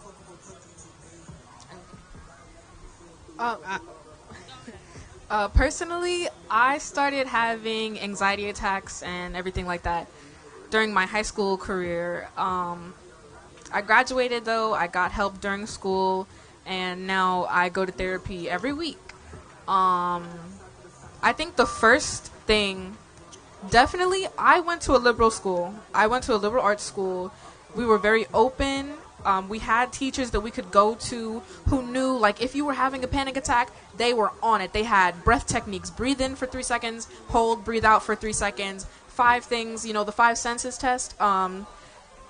Personally, I started having anxiety attacks and everything like that during my high school career. I graduated, though. I got help during school, and now I go to therapy every week. I think the first thing, definitely, I went to a liberal school. I went to a liberal arts school. We were very open. We had teachers that we could go to who knew, if you were having a panic attack, they were on it. They had breath techniques. Breathe in for 3 seconds, hold, breathe out for 3 seconds. 5 things, the 5 senses test.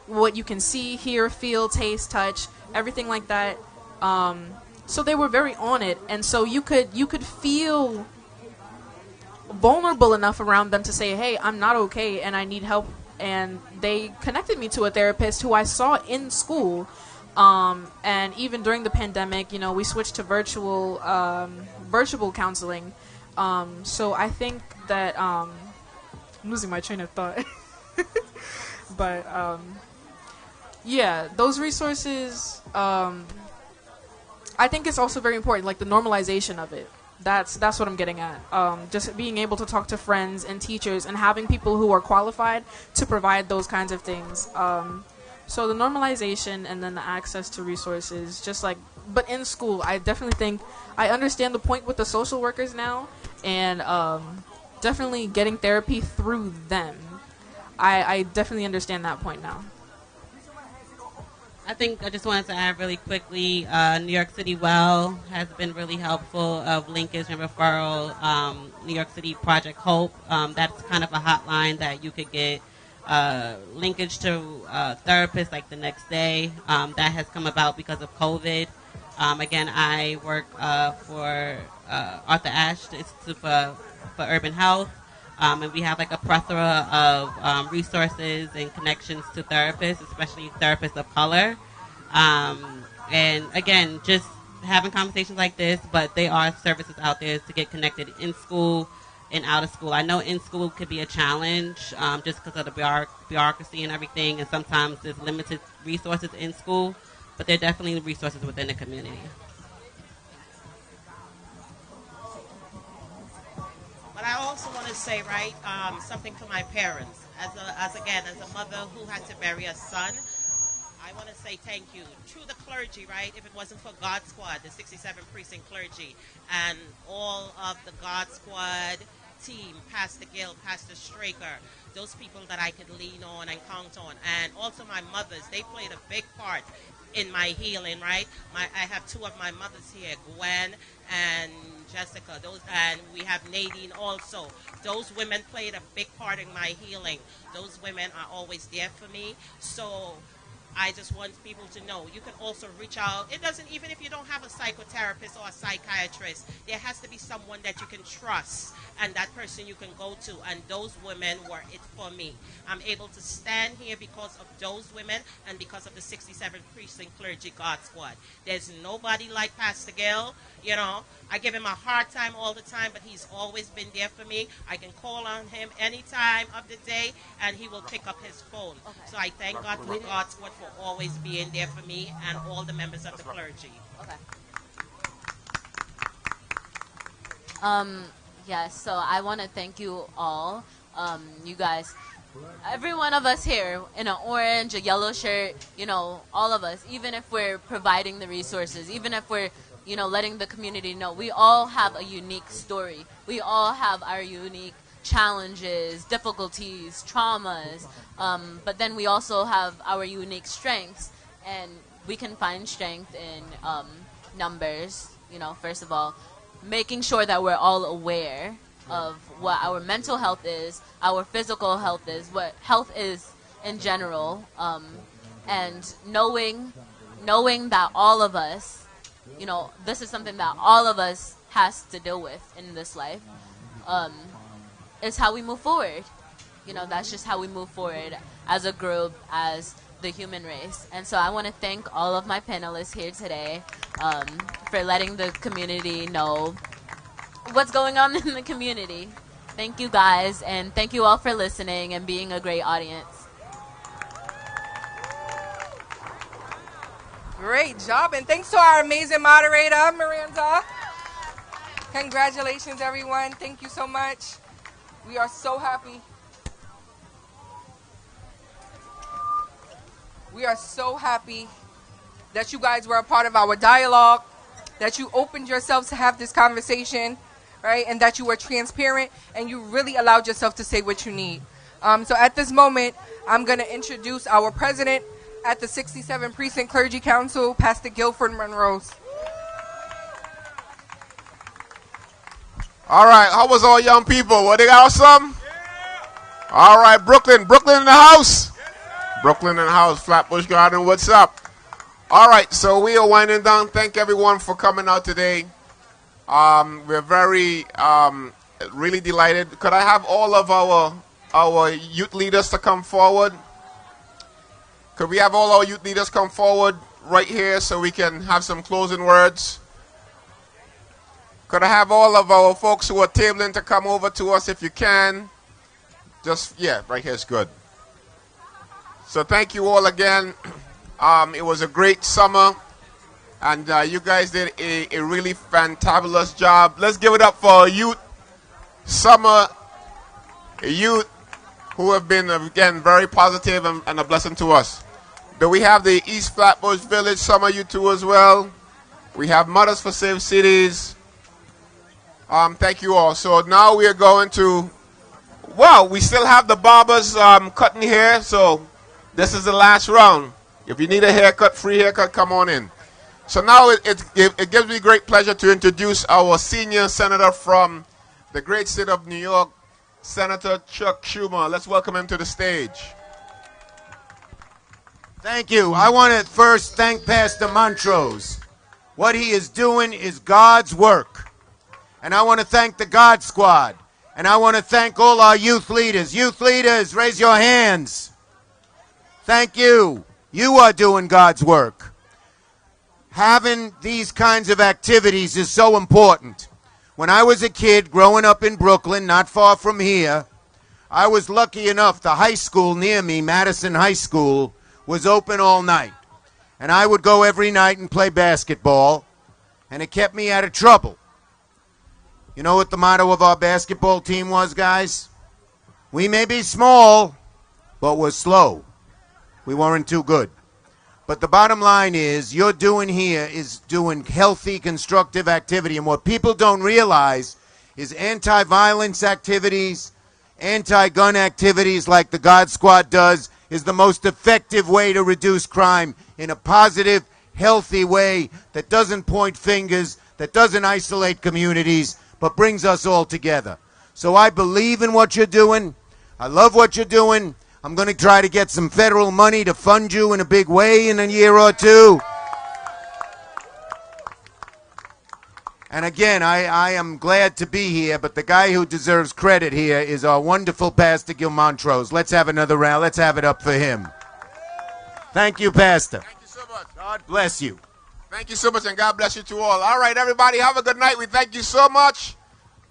What you can see, hear, feel, taste, touch, everything like that. So they were very on it. And so you could feel vulnerable enough around them to say, hey, I'm not okay and I need help. And they connected me to a therapist who I saw in school. And even during the pandemic, we switched to virtual counseling. So I think that I'm losing my train of thought. But yeah, those resources, I think it's also very important, the normalization of it. That's what I'm getting at. Just being able to talk to friends and teachers and having people who are qualified to provide those kinds of things. So the normalization and then the access to resources, but in school, I definitely think I understand the point with the social workers now, and definitely getting therapy through them. I definitely understand that point now. I think I just wanted to add really quickly, New York City Well has been really helpful of linkage and referral. New York City Project Hope, that's kind of a hotline that you could get linkage to therapists the next day. That has come about because of COVID. Again, I work for Arthur Ashe Institute for Urban Health. And we have a plethora of resources and connections to therapists, especially therapists of color. And again, just having conversations like this, but there are services out there to get connected in school, and out of school. I know in school could be a challenge just because of the bureaucracy and everything, and sometimes there's limited resources in school, but there are definitely resources within the community. But I also want to say, right, something to my parents. As a mother who had to bury a son, I want to say thank you to the clergy, right? If it wasn't for God Squad, the 67 Precinct Clergy, and all of the God Squad team, Pastor Gill, Pastor Straker, those people that I could lean on and count on, and also my mothers, they played a big part in my healing, right? I have two of my mothers here, Gwen and Jessica, and we have Nadine also. Those women played a big part in my healing. Those women are always there for me. So I just want people to know you can also reach out. It doesn't, even if you don't have a psychotherapist or a psychiatrist, there has to be someone that you can trust and that person you can go to. And those women were it for me. I'm able to stand here because of those women and because of the 67th Precinct Clergy God Squad. There's nobody like Pastor Gill. You know, I give him a hard time all the time, but he's always been there for me. I can call on him any time of the day, and he will pick up his phone. Okay. So I thank God for God Squad for always being there for me and all the members of the clergy. Okay. Yes, so I want to thank you all. You guys, every one of us here in an orange, a yellow shirt, you know, all of us, even if we're providing the resources, even if we're, you know, letting the community know, we all have a unique story. We all have our unique challenges, difficulties, traumas, but then we also have our unique strengths, and we can find strength in numbers, you know, first of all, making sure that we're all aware of what our mental health is, our physical health is, what health is in general, and knowing that all of us, you know, this is something that all of us has to deal with in this life, is how we move forward. You know, that's just how we move forward as a group, as the human race. And so I want to thank all of my panelists here today for letting the community know what's going on in the community. Thank you guys, and thank you all for listening and being a great audience. Great job, and thanks to our amazing moderator, Miranda. Congratulations, everyone. Thank you so much. We are so happy. We are so happy that you guys were a part of our dialogue, that you opened yourselves to have this conversation, right? And that you were transparent and you really allowed yourself to say what you need. So at this moment, I'm going to introduce our president at the 67 Precinct Clergy Council, Pastor Guilford Monrose. All right, how was all young people? What, they got some? All right, Brooklyn in the house. Brooklyn in the house, Flatbush Garden, what's up? All right, so we are winding down. Thank everyone for coming out today. We're very, really delighted. Could I have all of our youth leaders to come forward? Could we have all our youth leaders come forward right here so we can have some closing words? Could I have all of our folks who are tabling to come over to us if you can? Just, yeah, right here is good. So thank you all again. It was a great summer, and you guys did a really fantabulous job. Let's give it up for our youth, summer youth, who have been, again, very positive and a blessing to us. Do we have the East Flatbush Village Summer Youth Tour as well? We have Mothers for Safe Cities. Thank you all. So now we are going to, wow, we still have the barbers cutting hair, so this is the last round. If you need a haircut, free haircut, come on in. So now it gives me great pleasure to introduce our senior senator from the great state of New York, Senator Chuck Schumer. Let's welcome him to the stage. Thank you. I want to first thank Pastor Montrose. What he is doing is God's work. And I want to thank the God Squad. And I want to thank all our youth leaders. Youth leaders, raise your hands. Thank you. You are doing God's work. Having these kinds of activities is so important. When I was a kid growing up in Brooklyn, not far from here, I was lucky enough, the high school near me, Madison High School, was open all night. And I would go every night and play basketball, and it kept me out of trouble. You know what the motto of our basketball team was, guys? We may be small, but we're slow. We weren't too good. But the bottom line is, you're doing here is doing healthy, constructive activity. And what people don't realize is anti-violence activities, anti-gun activities like the God Squad does is the most effective way to reduce crime in a positive, healthy way that doesn't point fingers, that doesn't isolate communities, but brings us all together. So I believe in what you're doing. I love what you're doing. I'm going to try to get some federal money to fund you in a big way in a year or two. And again, I am glad to be here, but the guy who deserves credit here is our wonderful Pastor Gil Montrose. Let's have another round. Let's have it up for him. Thank you, Pastor. Thank you so much. God bless you. Thank you so much, and God bless you to all. All right, everybody, have a good night. We thank you so much.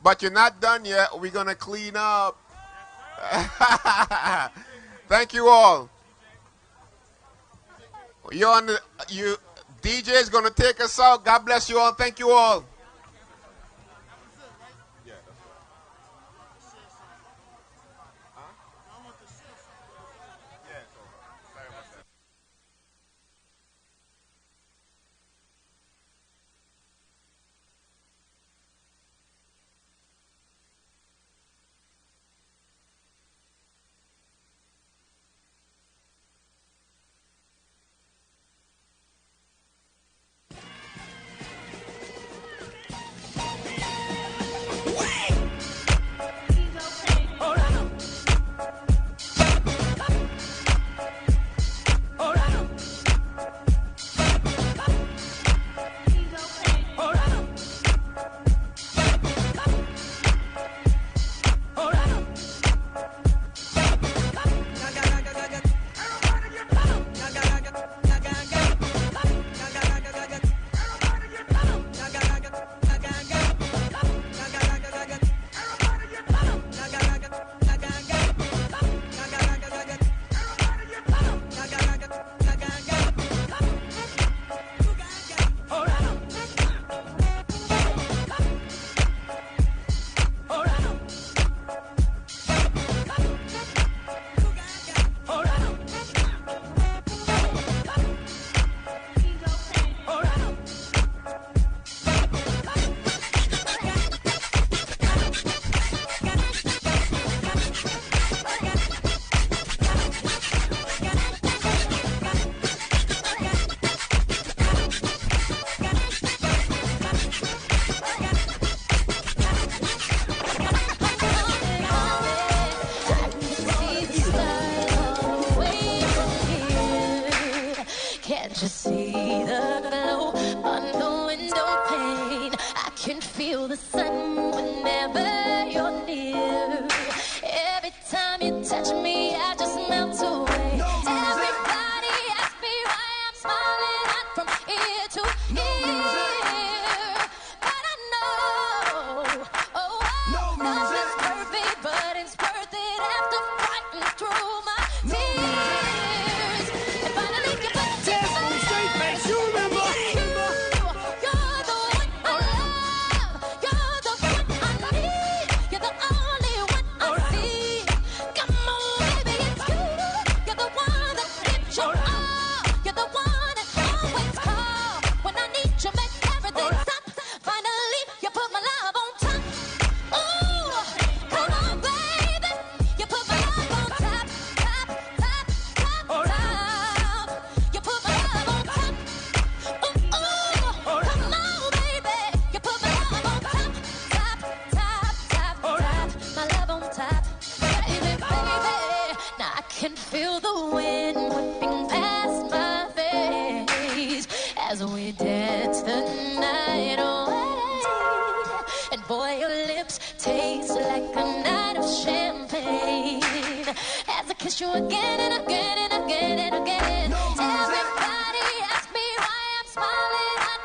But you're not done yet. We're going to clean up. Thank you all. DJ is going to take us out. God bless you all. Thank you all.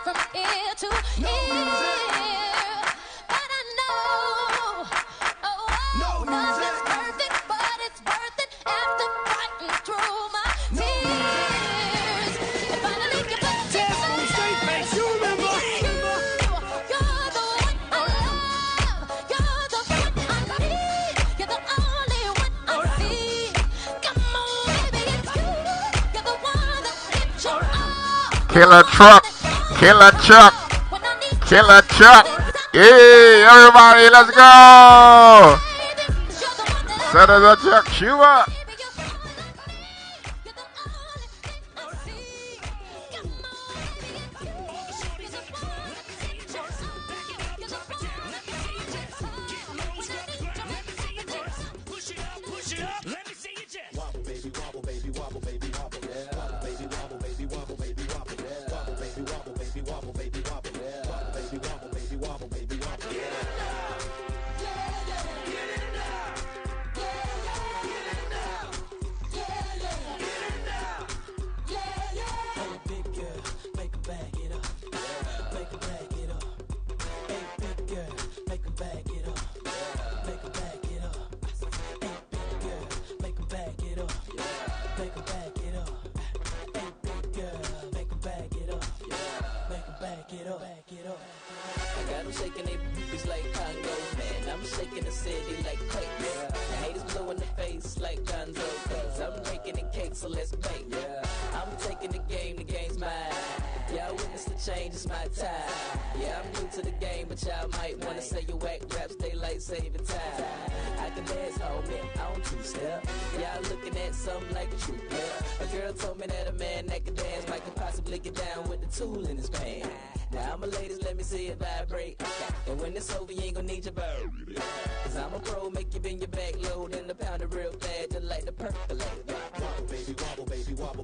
From ear to ear, but Killer truck. Killer truck. Killer truck. Hey, everybody, let's go. Set us a truck. Shoe up. Wobble, baby, wobble,